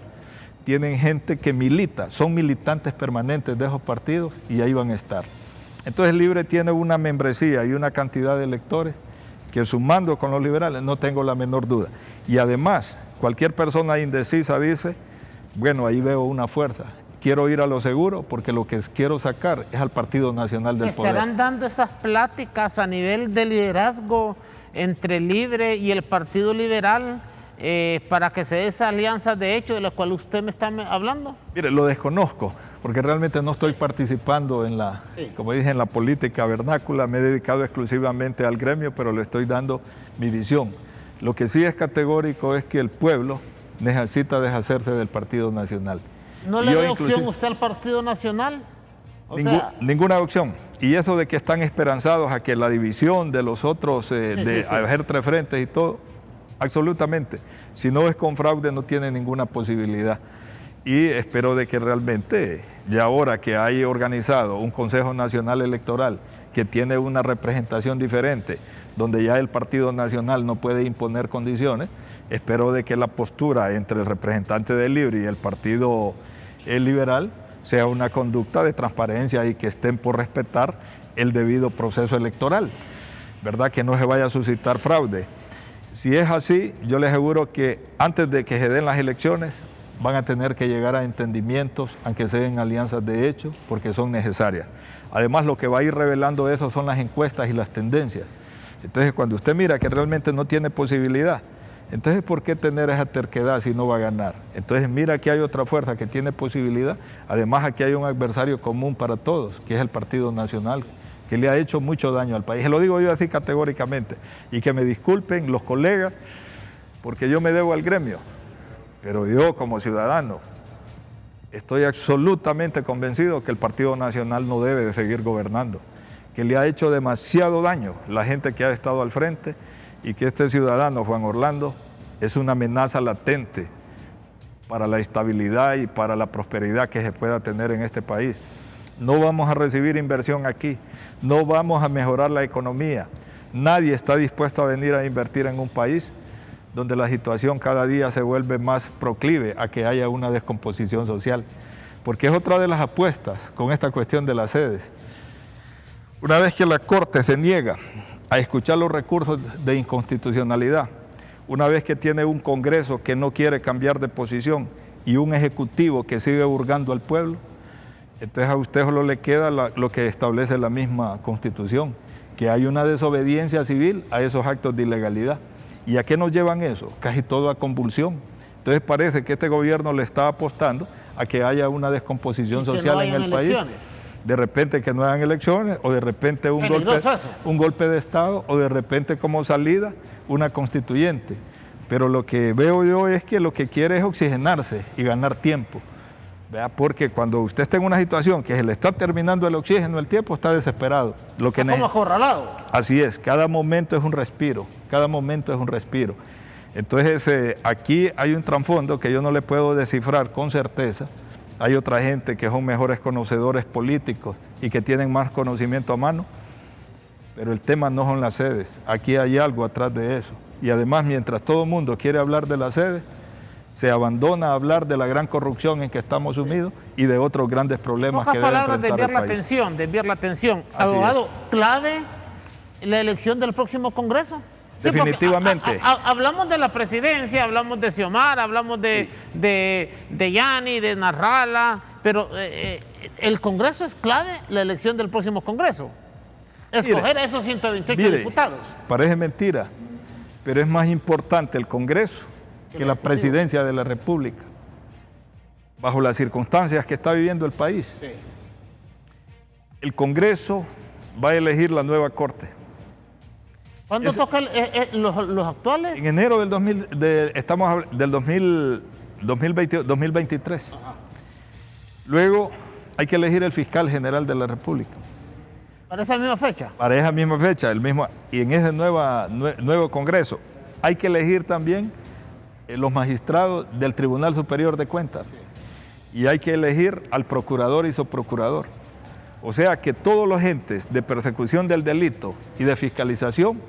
tienen gente que milita, son militantes permanentes de esos partidos y ahí van a estar. Entonces Libre tiene una membresía y una cantidad de electores que, sumando con los liberales, no tengo la menor duda. Y además, cualquier persona indecisa dice, bueno, ahí veo una fuerza. Quiero ir a lo seguro porque lo que quiero sacar es al Partido Nacional del Poder. ¿Se estarán dando esas pláticas a nivel de liderazgo entre Libre y el Partido Liberal para que se dé esa alianza de hecho de la cual usted me está hablando? Mire, lo desconozco porque realmente no estoy participando en la, como dije, en la política vernácula. Me he dedicado exclusivamente al gremio, pero le estoy dando mi visión. Lo que sí es categórico es que el pueblo necesita deshacerse del Partido Nacional. ¿No le da opción usted al Partido Nacional? Ninguna opción. Y eso de que están esperanzados a que la división de los otros, hacer tres frentes y todo, absolutamente. Si no es con fraude, no tiene ninguna posibilidad. Y espero de que realmente, ya ahora que hay organizado un Consejo Nacional Electoral que tiene una representación diferente, donde ya el Partido Nacional no puede imponer condiciones, espero de que la postura entre el representante del Libre y el Partido Liberal sea una conducta de transparencia y que estén por respetar el debido proceso electoral, ¿verdad? Que no se vaya a suscitar fraude. Si es así, yo les aseguro que antes de que se den las elecciones van a tener que llegar a entendimientos, aunque sean alianzas de hecho, porque son necesarias. Además, lo que va a ir revelando eso son las encuestas y las tendencias. Entonces, cuando usted mira que realmente no tiene posibilidad, entonces, ¿por qué tener esa terquedad si no va a ganar? Entonces, mira que hay otra fuerza que tiene posibilidad. Además, aquí hay un adversario común para todos, que es el Partido Nacional, que le ha hecho mucho daño al país. Lo digo yo así categóricamente. Y que me disculpen los colegas, porque yo me debo al gremio. Pero yo, como ciudadano, estoy absolutamente convencido que el Partido Nacional no debe de seguir gobernando, que le ha hecho demasiado daño la gente que ha estado al frente, y que este ciudadano, Juan Orlando, es una amenaza latente para la estabilidad y para la prosperidad que se pueda tener en este país. No vamos a recibir inversión aquí, no vamos a mejorar la economía. Nadie está dispuesto a venir a invertir en un país donde la situación cada día se vuelve más proclive a que haya una descomposición social, porque es otra de las apuestas con esta cuestión de las sedes. Una vez que la Corte se niega a escuchar los recursos de inconstitucionalidad, una vez que tiene un Congreso que no quiere cambiar de posición y un Ejecutivo que sigue hurgando al pueblo, entonces a usted solo le queda lo que establece la misma Constitución, que hay una desobediencia civil a esos actos de ilegalidad. ¿Y a qué nos llevan eso? Casi todo a convulsión. Entonces parece que este gobierno le está apostando a que haya una descomposición social en el país. De repente que no hayan elecciones, o de repente un golpe de Estado, o de repente como salida una constituyente. Pero lo que veo yo es que lo que quiere es oxigenarse y ganar tiempo. ¿Vea? Porque cuando usted está en una situación que se le está terminando el oxígeno, el tiempo está desesperado. Está como acorralado. Así es, cada momento es un respiro, cada momento es un respiro. Entonces aquí hay un trasfondo que yo no le puedo descifrar con certeza. Hay otra gente que son mejores conocedores políticos y que tienen más conocimiento a mano, pero el tema no son las sedes. Aquí hay algo atrás de eso. Y además, mientras todo el mundo quiere hablar de las sedes, se abandona a hablar de la gran corrupción en que estamos sumidos y de otros grandes problemas que debe enfrentar el país. Desviar la atención. Abogado, ¿clave la elección del próximo Congreso? Sí, definitivamente. Hablamos de la presidencia, hablamos de Xiomara, hablamos de Yanni, de Narrala, pero el Congreso es clave, la elección del próximo Congreso. Escoger a esos 128 diputados. Parece mentira, pero es más importante el Congreso que la presidencia de la República, bajo las circunstancias que está viviendo el país. Sí. El Congreso va a elegir la nueva Corte. ¿Cuándo toca los actuales? En enero del 2023. Ajá. Luego hay que elegir el fiscal general de la República. ¿Para esa misma fecha? Para esa misma fecha, y en ese nuevo Congreso hay que elegir también los magistrados del Tribunal Superior de Cuentas. Sí. Y hay que elegir al procurador y subprocurador. O sea que todos los entes de persecución del delito y de fiscalización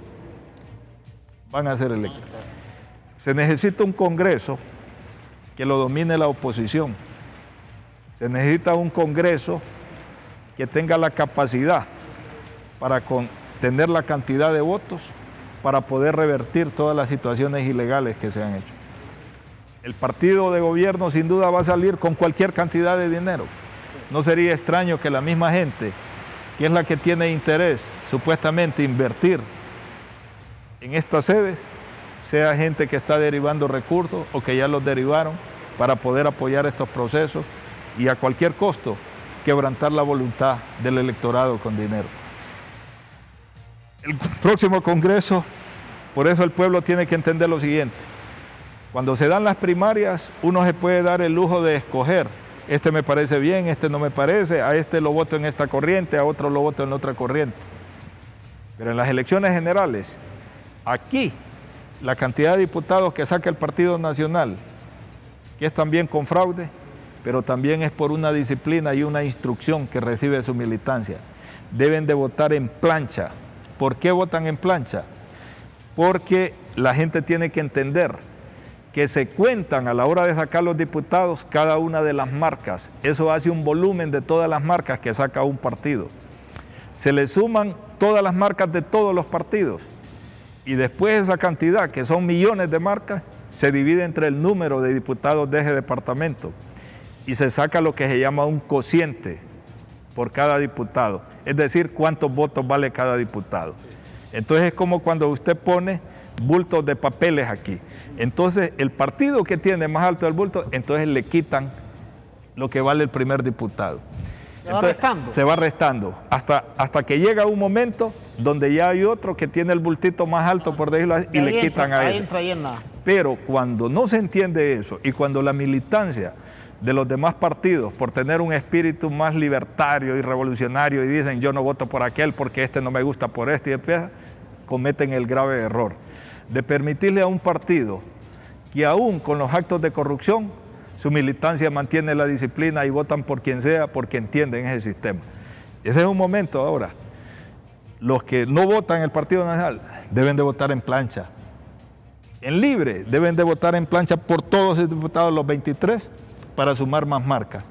van a ser electos. Se necesita un Congreso que lo domine la oposición. Se necesita un Congreso que tenga la capacidad para tener la cantidad de votos para poder revertir todas las situaciones ilegales que se han hecho. El partido de gobierno sin duda va a salir con cualquier cantidad de dinero. No sería extraño que la misma gente, que es la que tiene interés supuestamente invertir en estas sedes, sea gente que está derivando recursos o que ya los derivaron para poder apoyar estos procesos y a cualquier costo quebrantar la voluntad del electorado con dinero. El próximo Congreso, por eso el pueblo tiene que entender lo siguiente. Cuando se dan las primarias, uno se puede dar el lujo de escoger. Este me parece bien, este no me parece, a este lo voto en esta corriente, a otro lo voto en otra corriente. Pero en las elecciones generales, aquí, la cantidad de diputados que saca el Partido Nacional, que es también con fraude, pero también es por una disciplina y una instrucción que recibe su militancia. Deben de votar en plancha. ¿Por qué votan en plancha? Porque la gente tiene que entender que se cuentan a la hora de sacar los diputados cada una de las marcas. Eso hace un volumen de todas las marcas que saca un partido. Se le suman todas las marcas de todos los partidos y después esa cantidad, que son millones de marcas, se divide entre el número de diputados de ese departamento y se saca lo que se llama un cociente por cada diputado, es decir, cuántos votos vale cada diputado. Entonces es como cuando usted pone bultos de papeles aquí. Entonces el partido que tiene más alto el bulto, entonces le quitan lo que vale el primer diputado. Se va restando hasta que llega un momento donde ya hay otro que tiene el bultito más alto, por decirlo así, y le quitan a ese. Pero cuando no se entiende eso y cuando la militancia de los demás partidos, por tener un espíritu más libertario y revolucionario, y dicen yo no voto por aquel porque este no me gusta por este, y empieza, cometen el grave error de permitirle a un partido que aún con los actos de corrupción, su militancia mantiene la disciplina y votan por quien sea porque entienden ese sistema. Ese es un momento ahora. Los que no votan en el Partido Nacional deben de votar en plancha. En libre deben de votar en plancha por todos los diputados, los 23, para sumar más marcas.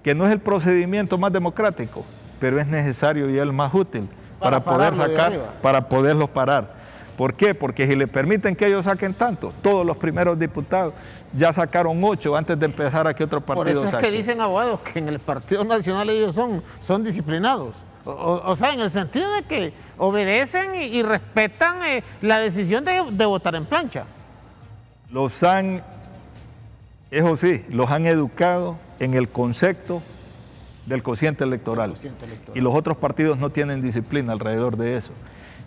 Que no es el procedimiento más democrático, pero es necesario y el más útil para poder sacar, para poderlos parar. ¿Por qué? Porque si le permiten que ellos saquen tanto, todos los primeros diputados ya sacaron 8 antes de empezar a que otro partido saque. Por eso es que dicen abogados que en el Partido Nacional ellos son disciplinados. O sea, en el sentido de que obedecen y respetan la decisión de votar en plancha. Eso sí, los han educado en el concepto del cociente electoral. Y los otros partidos no tienen disciplina alrededor de eso.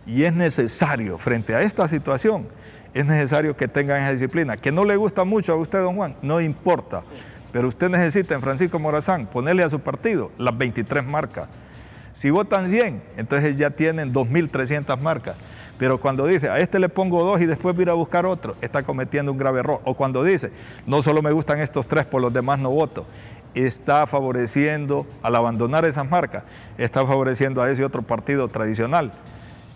Y es necesario, frente a esta situación, es necesario que tengan esa disciplina. Que no le gusta mucho a usted, don Juan, no importa. Pero usted necesita en Francisco Morazán ponerle a su partido las 23 marcas. Si votan 100, entonces ya tienen 2.300 marcas. Pero cuando dice, a este le pongo 2 y después voy a ir a buscar otro, está cometiendo un grave error. O cuando dice, no solo me gustan estos 3, por los demás no voto, está favoreciendo, al abandonar esas marcas, está favoreciendo a ese otro partido tradicional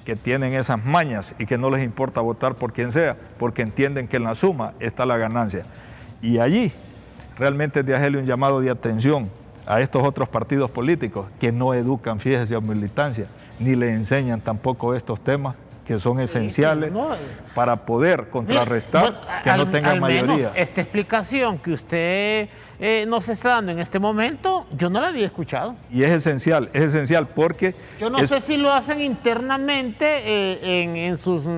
que tienen esas mañas y que no les importa votar por quien sea, porque entienden que en la suma está la ganancia. Y allí realmente es de hacerle un llamado de atención a estos otros partidos políticos que no educan, fíjese, a militancia, ni le enseñan tampoco estos temas que son esenciales para poder contrarrestar que no tengan mayoría. Esta explicación que usted nos está dando en este momento, yo no la había escuchado. Y es esencial porque... Yo no sé si lo hacen internamente en sus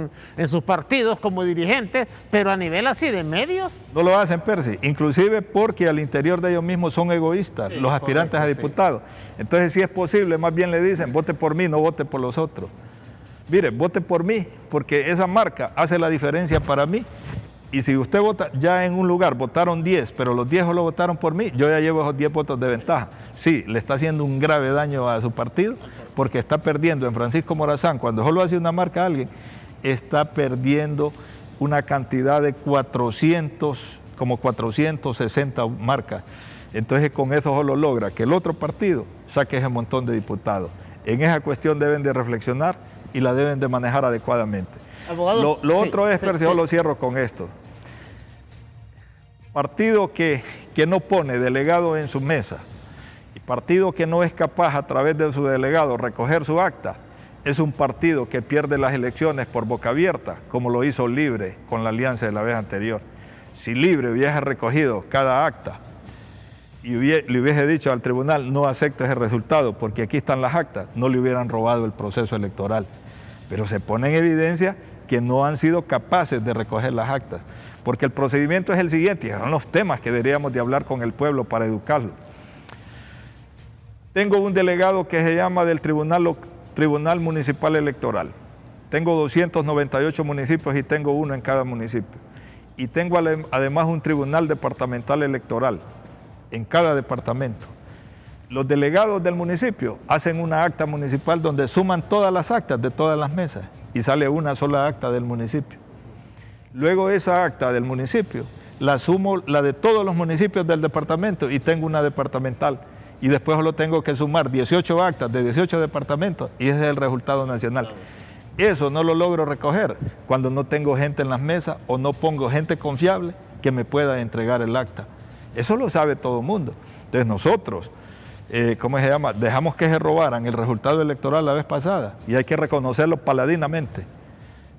partidos como dirigentes, pero a nivel así de medios... No lo hacen, Percy, inclusive porque al interior de ellos mismos son egoístas, los aspirantes a diputados. Entonces, si es posible, más bien le dicen, vote por mí, no vote por los otros. Mire, vote por mí, porque esa marca hace la diferencia para mí. Y si usted vota, ya en un lugar votaron 10, pero los 10 solo votaron por mí, yo ya llevo esos 10 votos de ventaja. Sí, le está haciendo un grave daño a su partido, porque está perdiendo en Francisco Morazán, cuando solo hace una marca a alguien, está perdiendo una cantidad de 460 marcas. Entonces con eso solo logra que el otro partido saque ese montón de diputados. En esa cuestión deben de reflexionar y la deben de manejar adecuadamente. Abogado, lo otro es, Percy, yo lo cierro con esto. Partido que no pone delegado en su mesa y partido que no es capaz a través de su delegado recoger su acta, es un partido que pierde las elecciones por boca abierta, como lo hizo Libre con la alianza de la vez anterior. Si Libre hubiese recogido cada acta y le hubiese dicho al tribunal, no acepto ese resultado porque aquí están las actas, no le hubieran robado el proceso electoral. Pero se pone en evidencia que no han sido capaces de recoger las actas, porque el procedimiento es el siguiente, y son los temas que deberíamos de hablar con el pueblo para educarlo. Tengo un delegado que se llama del Tribunal Municipal Electoral. Tengo 298 municipios y tengo uno en cada municipio. Y tengo además un Tribunal Departamental Electoral en cada departamento. Los delegados del municipio hacen una acta municipal donde suman todas las actas de todas las mesas y sale una sola acta del municipio. Luego esa acta del municipio la sumo la de todos los municipios del departamento y tengo una departamental. Y después solo tengo que sumar 18 actas de 18 departamentos y ese es el resultado nacional. Eso no lo logro recoger cuando no tengo gente en las mesas o no pongo gente confiable que me pueda entregar el acta. Eso lo sabe todo el mundo. Entonces nosotros, dejamos que se robaran el resultado electoral la vez pasada y hay que reconocerlo paladinamente.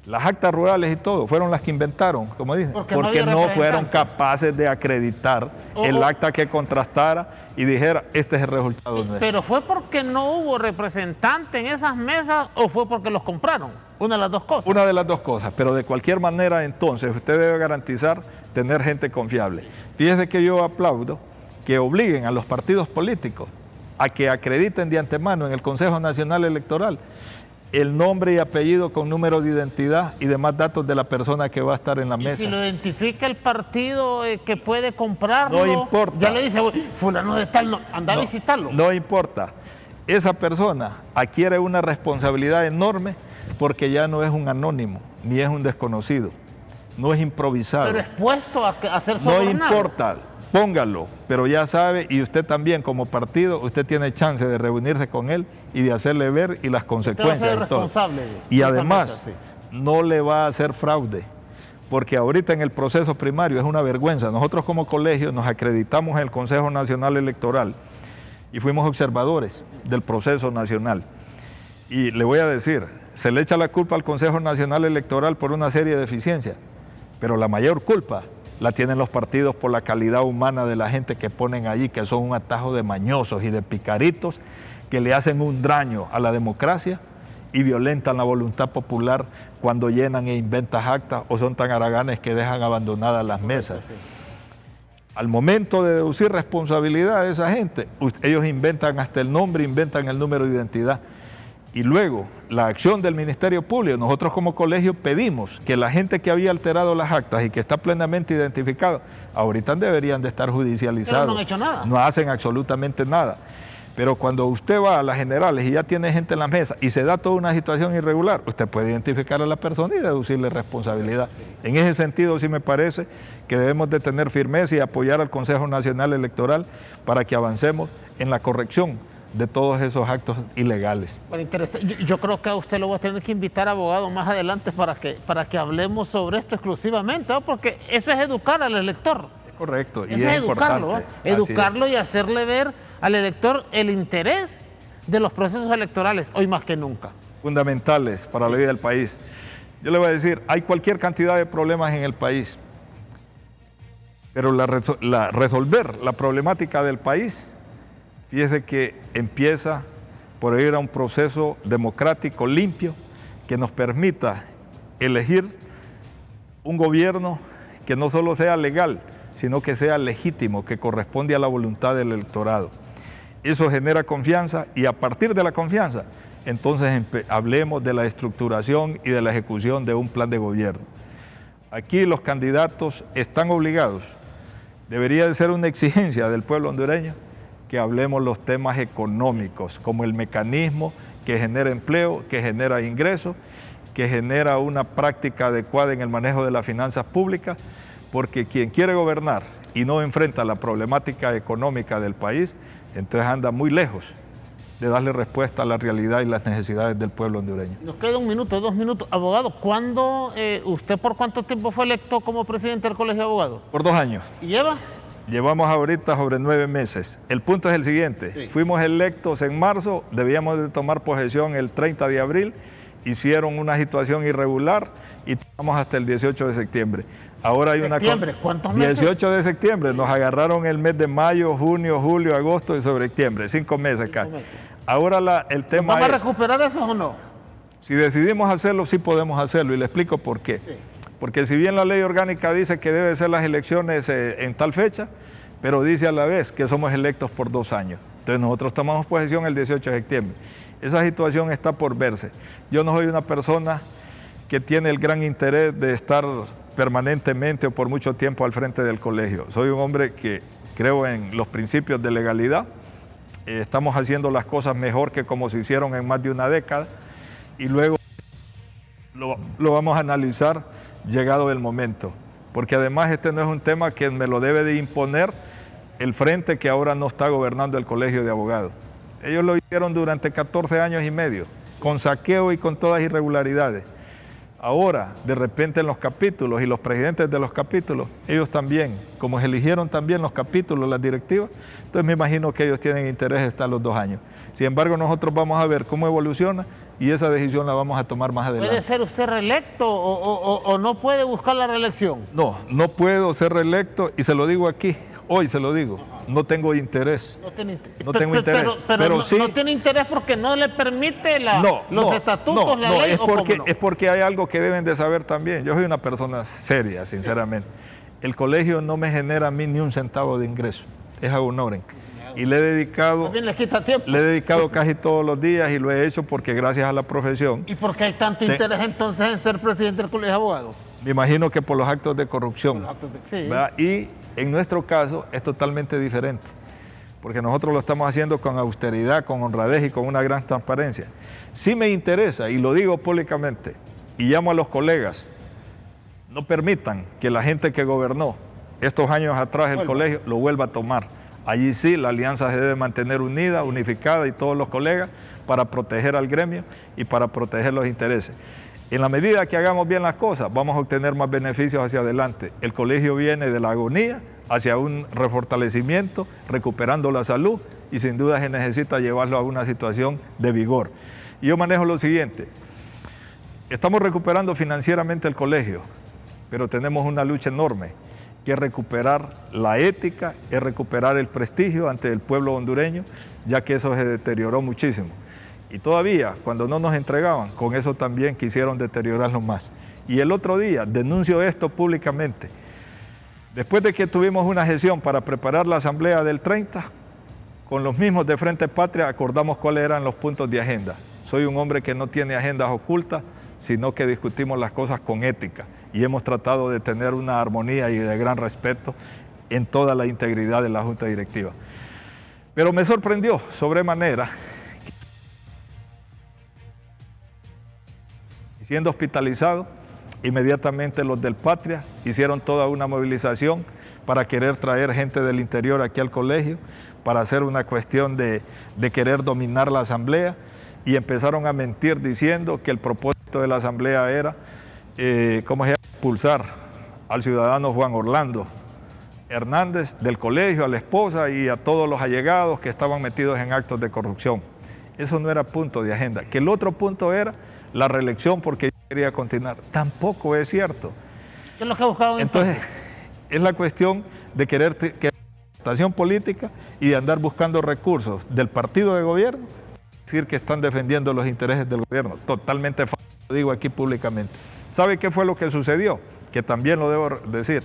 Las actas rurales y todo fueron las que inventaron, como dicen, porque no fueron capaces de acreditar el acta que contrastara y dijera, este es el resultado nuestro. ¿Pero fue porque no hubo representante en esas mesas o fue porque los compraron? Una de las dos cosas. Una de las dos cosas, pero de cualquier manera entonces usted debe garantizar tener gente confiable. Fíjese que yo aplaudo que obliguen a los partidos políticos a que acrediten de antemano en el Consejo Nacional Electoral el nombre y apellido con número de identidad y demás datos de la persona que va a estar en la mesa. ¿Y si lo identifica el partido que puede comprarlo? No importa. Ya le dice, fulano de tal, anda a visitarlo. No importa. Esa persona adquiere una responsabilidad enorme porque ya no es un anónimo, ni es un desconocido, no es improvisado. Pero expuesto a ser sobornado. No importa. Póngalo, pero ya sabe, y usted también como partido, usted tiene chance de reunirse con él y de hacerle ver y las consecuencias. Usted va a ser responsable. Y además, no le va a hacer fraude, porque ahorita en el proceso primario es una vergüenza. Nosotros como colegio nos acreditamos en el Consejo Nacional Electoral y fuimos observadores del proceso nacional. Y le voy a decir, se le echa la culpa al Consejo Nacional Electoral por una serie de deficiencias, pero la mayor culpa la tienen los partidos por la calidad humana de la gente que ponen allí, que son un atajo de mañosos y de picaritos que le hacen un daño a la democracia y violentan la voluntad popular cuando llenan e inventan actas o son tan haraganes que dejan abandonadas las mesas. Al momento de deducir responsabilidad de esa gente, ellos inventan hasta el nombre, inventan el número de identidad. Y luego, la acción del Ministerio Público, nosotros como colegio pedimos que la gente que había alterado las actas y que está plenamente identificado, ahorita deberían de estar judicializados. Pero no han hecho nada. No hacen absolutamente nada. Pero cuando usted va a las generales y ya tiene gente en la mesa y se da toda una situación irregular, usted puede identificar a la persona y deducirle responsabilidad. En ese sentido sí me parece que debemos de tener firmeza y apoyar al Consejo Nacional Electoral para que avancemos en la corrección de todos esos actos ilegales. Bueno, interesante. Yo creo que a usted lo voy a tener que invitar, abogado, más adelante para que hablemos sobre esto exclusivamente, ¿no? Porque eso es educar al elector. Es correcto. Eso es educarlo, ¿no? Educarlo y hacerle ver al elector el interés de los procesos electorales, hoy más que nunca. fundamentales para la vida del país. Yo le voy a decir, hay cualquier cantidad de problemas en el país, pero resolver la problemática del país, fíjese que empieza por ir a un proceso democrático limpio que nos permita elegir un gobierno que no solo sea legal, sino que sea legítimo, que corresponde a la voluntad del electorado. Eso genera confianza y a partir de la confianza, entonces hablemos de la estructuración y de la ejecución de un plan de gobierno. Aquí los candidatos están obligados, debería de ser una exigencia del pueblo hondureño, que hablemos los temas económicos, como el mecanismo que genera empleo, que genera ingresos, que genera una práctica adecuada en el manejo de las finanzas públicas, porque quien quiere gobernar y no enfrenta la problemática económica del país, entonces anda muy lejos de darle respuesta a la realidad y las necesidades del pueblo hondureño. Nos queda 1 minuto, 2 minutos. Abogado, ¿usted por cuánto tiempo fue electo como presidente del Colegio de Abogados? Por 2 años. ¿Y lleva? Llevamos ahorita sobre 9 meses. El punto es el siguiente. Sí. Fuimos electos en marzo, debíamos de tomar posesión el 30 de abril, hicieron una situación irregular y tomamos hasta el 18 de septiembre. Ahora hay ¿Septiembre? ¿Cuántos meses? 18 de septiembre, nos agarraron el mes de mayo, junio, julio, agosto y sobre septiembre, 5 meses casi. Ahora el tema ¿Vamos a recuperar eso o no? Si decidimos hacerlo, sí podemos hacerlo y le explico por qué. Sí. Porque si bien la ley orgánica dice que deben ser las elecciones en tal fecha, pero dice a la vez que somos electos por 2 años. Entonces nosotros tomamos posesión el 18 de septiembre. Esa situación está por verse. Yo no soy una persona que tiene el gran interés de estar permanentemente o por mucho tiempo al frente del colegio. Soy un hombre que creo en los principios de legalidad. Estamos haciendo las cosas mejor que como se hicieron en más de una década y luego lo vamos a analizar llegado el momento. Porque además este no es un tema que me lo debe de imponer el frente que ahora no está gobernando el Colegio de Abogados. Ellos lo hicieron durante 14 años y medio, con saqueo y con todas irregularidades. Ahora, de repente en los capítulos y los presidentes de los capítulos, ellos también, como eligieron también los capítulos, las directivas, entonces me imagino que ellos tienen interés de estar los 2 años. Sin embargo, nosotros vamos a ver cómo evoluciona y esa decisión la vamos a tomar más adelante. ¿Puede ser usted reelecto o no puede buscar la reelección? No, no puedo ser reelecto y se lo digo aquí, hoy se lo digo. No tengo interés. No tiene interés. No tengo interés. Pero no, sí, no tiene interés porque no le permite los estatutos, la ley. Es porque hay algo que deben de saber también. Yo soy una persona seria, sinceramente. Sí. El colegio no me genera a mí ni un centavo de ingreso. Es a honoren. Y le he dedicado. También les quita tiempo. Le he dedicado casi todos los días y lo he hecho porque gracias a la profesión. ¿Y por qué hay tanto interés entonces en ser presidente del Colegio de Abogados? Me imagino que por los actos de corrupción. Sí. Y en nuestro caso es totalmente diferente, porque nosotros lo estamos haciendo con austeridad, con honradez y con una gran transparencia. Sí me interesa, y lo digo públicamente, y llamo a los colegas, no permitan que la gente que gobernó estos años atrás el colegio lo vuelva a tomar. Allí sí la alianza se debe mantener unida, unificada y todos los colegas para proteger al gremio y para proteger los intereses. En la medida que hagamos bien las cosas, vamos a obtener más beneficios hacia adelante. El colegio viene de la agonía hacia un refortalecimiento, recuperando la salud y sin duda se necesita llevarlo a una situación de vigor. Y yo manejo lo siguiente, estamos recuperando financieramente el colegio, pero tenemos una lucha enorme, que es recuperar la ética, es recuperar el prestigio ante el pueblo hondureño, ya que eso se deterioró muchísimo. Y todavía, cuando no nos entregaban, con eso también quisieron deteriorarlo más. Y el otro día, denuncio esto públicamente, después de que tuvimos una sesión para preparar la asamblea del 30, con los mismos de Frente Patria acordamos cuáles eran los puntos de agenda. Soy un hombre que no tiene agendas ocultas, sino que discutimos las cosas con ética y hemos tratado de tener una armonía y de gran respeto en toda la integridad de la Junta Directiva. Pero me sorprendió sobremanera, siendo hospitalizado, inmediatamente los del Patria hicieron toda una movilización para querer traer gente del interior aquí al colegio, para hacer una cuestión de querer dominar la asamblea y empezaron a mentir diciendo que el propósito de la asamblea era expulsar al ciudadano Juan Orlando Hernández del colegio, a la esposa y a todos los allegados que estaban metidos en actos de corrupción. eso no era punto de agenda. Que el otro punto era la reelección porque yo quería continuar. Tampoco es cierto. ¿Qué es lo que buscaban entonces? Es la cuestión de querer que votación política y de andar buscando recursos del partido de gobierno, decir que están defendiendo los intereses del gobierno. Totalmente falso, lo digo aquí públicamente. ¿Sabe qué fue lo que sucedió? Que también lo debo decir.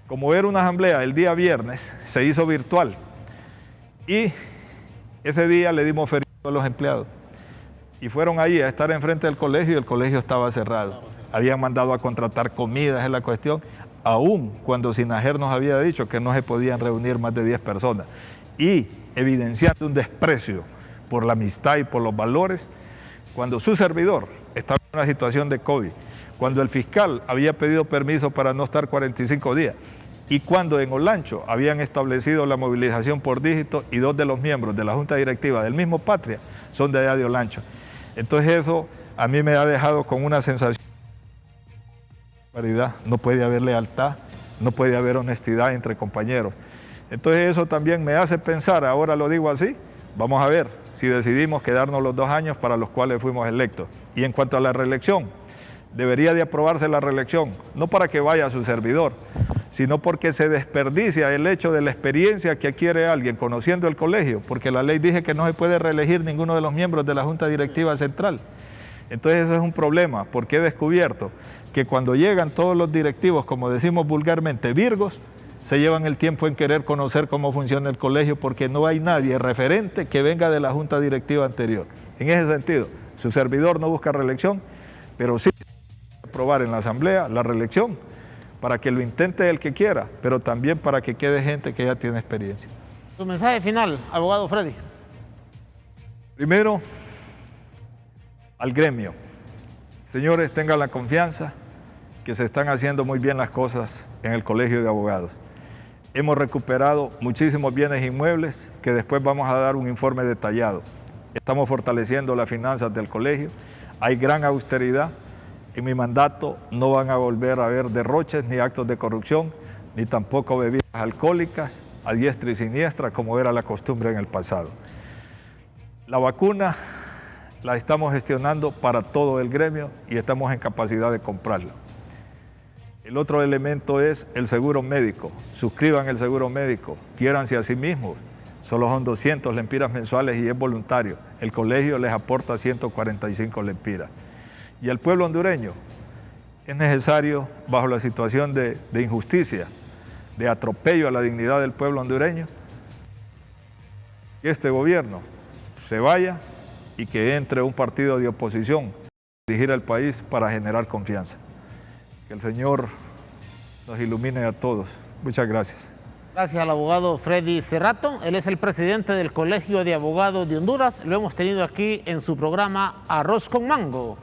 Como era una asamblea el día viernes, se hizo virtual y ese día le dimos feriado a los empleados y fueron ahí a estar enfrente del colegio y el colegio estaba cerrado. Habían mandado a contratar comidas, es la cuestión, aún cuando Sinajer nos había dicho que no se podían reunir más de 10 personas y evidenciando un desprecio por la amistad y por los valores, cuando su servidor estaba en una situación de COVID, cuando el fiscal había pedido permiso para no estar 45 días y cuando en Olancho habían establecido la movilización por dígito y 2 de los miembros de la Junta Directiva del mismo Patria son de allá de Olancho. Entonces eso a mí me ha dejado con una sensación de paridad, no puede haber lealtad, no puede haber honestidad entre compañeros. Entonces eso también me hace pensar, ahora lo digo así, vamos a ver si decidimos quedarnos los 2 años para los cuales fuimos electos. Y en cuanto a la reelección, debería de aprobarse la reelección, no para que vaya a su servidor, sino porque se desperdicia el hecho de la experiencia que adquiere alguien conociendo el colegio, porque la ley dice que no se puede reelegir ninguno de los miembros de la Junta Directiva Central. Entonces eso es un problema, porque he descubierto que cuando llegan todos los directivos, como decimos vulgarmente, virgos, se llevan el tiempo en querer conocer cómo funciona el colegio, porque no hay nadie referente que venga de la Junta Directiva anterior. En ese sentido, su servidor no busca reelección, pero sí aprobar en la Asamblea la reelección para que lo intente el que quiera, pero también para que quede gente que ya tiene experiencia. Su mensaje final, abogado Freddy. Primero, al gremio. Señores, tengan la confianza que se están haciendo muy bien las cosas en el Colegio de Abogados. Hemos recuperado muchísimos bienes inmuebles que después vamos a dar un informe detallado. Estamos fortaleciendo las finanzas del colegio, hay gran austeridad. En mi mandato no van a volver a haber derroches ni actos de corrupción, ni tampoco bebidas alcohólicas a diestra y siniestra como era la costumbre en el pasado. La vacuna la estamos gestionando para todo el gremio y estamos en capacidad de comprarla. El otro elemento es el seguro médico. Suscriban el seguro médico, quiéranse a sí mismos. Solo son 200 lempiras mensuales y es voluntario. El colegio les aporta 145 lempiras. Y al pueblo hondureño es necesario, bajo la situación de injusticia, de atropello a la dignidad del pueblo hondureño, que este gobierno se vaya y que entre un partido de oposición a dirigir al país para generar confianza. Que el Señor nos ilumine a todos. Muchas gracias. Gracias al abogado Freddy Cerrato. Él es el presidente del Colegio de Abogados de Honduras. Lo hemos tenido aquí en su programa Arroz con Mango.